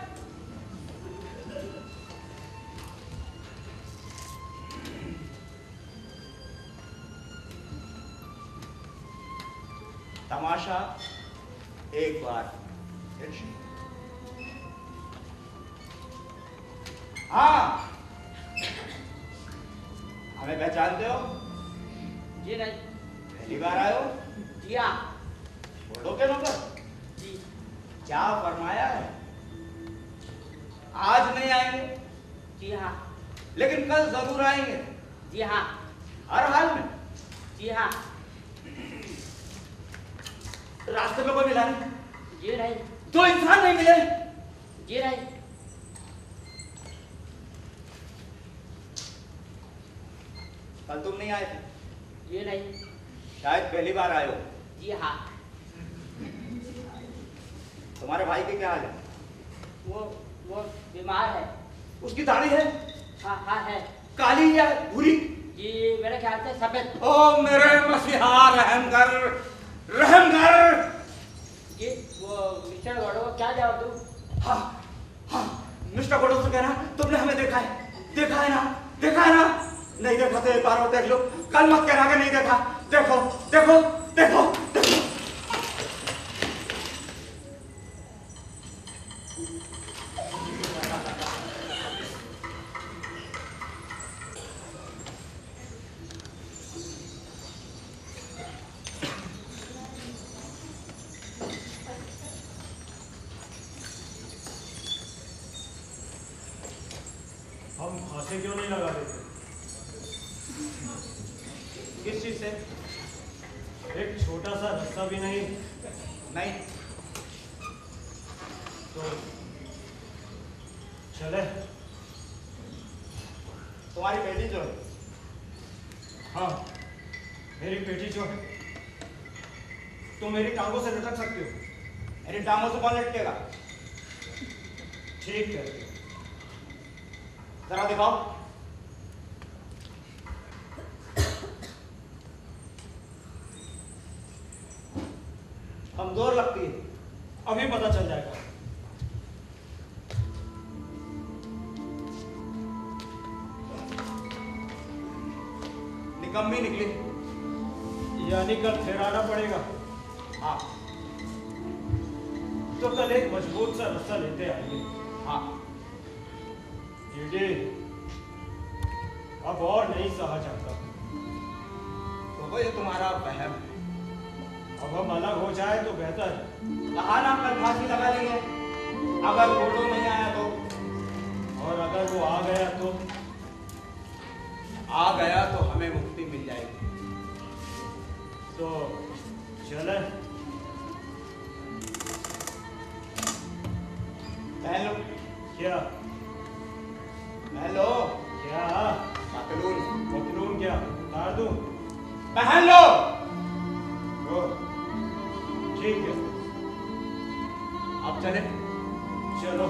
तमाशा एक बार फिर। हाँ, हमें पहचानते हो? जी नहीं। पहली बार आए हो? जी हाँ। बोलो के नौकर जी। क्या फरमाया है? आज नहीं आएंगे? जी हाँ। लेकिन कल जरूर आएंगे? जी हाँ। हर हाल में? जी हाँ। रास्ते में कोई मिला नहीं? जी नहीं। दो इंसान नहीं मिले? जी नहीं। कल तुम नहीं आए थे? जी नहीं। शायद पहली बार आए हो? जी हाँ। तुम्हारे भाई के क्या हाल है? वो बीमार है। उसकी दाढ़ी है? हाँ हाँ है। काली या भूरी? जी मेरे ख्याल से सफेद। ओ मेरे मसीहा, रहम कर, रहम कर। जी वो मिस्टर गौड़ो को क्या जवाब दूं? हाँ हाँ, मिस्टर गौड़ो से कहना तुमने हमें देखा है। देखा है ना? देखा है ना? नहीं देखा तो एक बार और देख लो। कल मत कहना कि नहीं देखा। देखो देखो देखो देखो। हम फांसी क्यों नहीं लगा देते? किस चीज से? एक छोटा सा रस्सा भी नहीं? नहीं। तो चले। तुम्हारी बेटी जो है? हाँ, मेरी बेटी जो है। तुम मेरी टांगों से लटक सकते हो। मेरी टांगों से कौन लटकेगा? ठीक कहते हो। जरा दिखाओ। कमजोर लगती है। अभी पता चल जाएगा। निकम्मी निकली। यानी कल फिर आना पड़ेगा। हाँ तो कल एक मजबूत सा रस्सा लेते आएंगे। हाँ। जीडी, अब और नहीं सहा जाता। तो वो ये तुम्हारा वहम है। अब हम अलग हो जाए तो बेहतर है। कहा ना कल फांसी लगा लेंगे। अगर फोटो नहीं आया तो? और अगर वो आ गया तो? आ गया तो हमें मुक्ति मिल जाएगी। तो चले। पहन लो। क्या? पहन लो। क्या? पतलून। पतलून क्या उतार दूं? पहन लो। ओ, ठीक है। अब चले। चलो।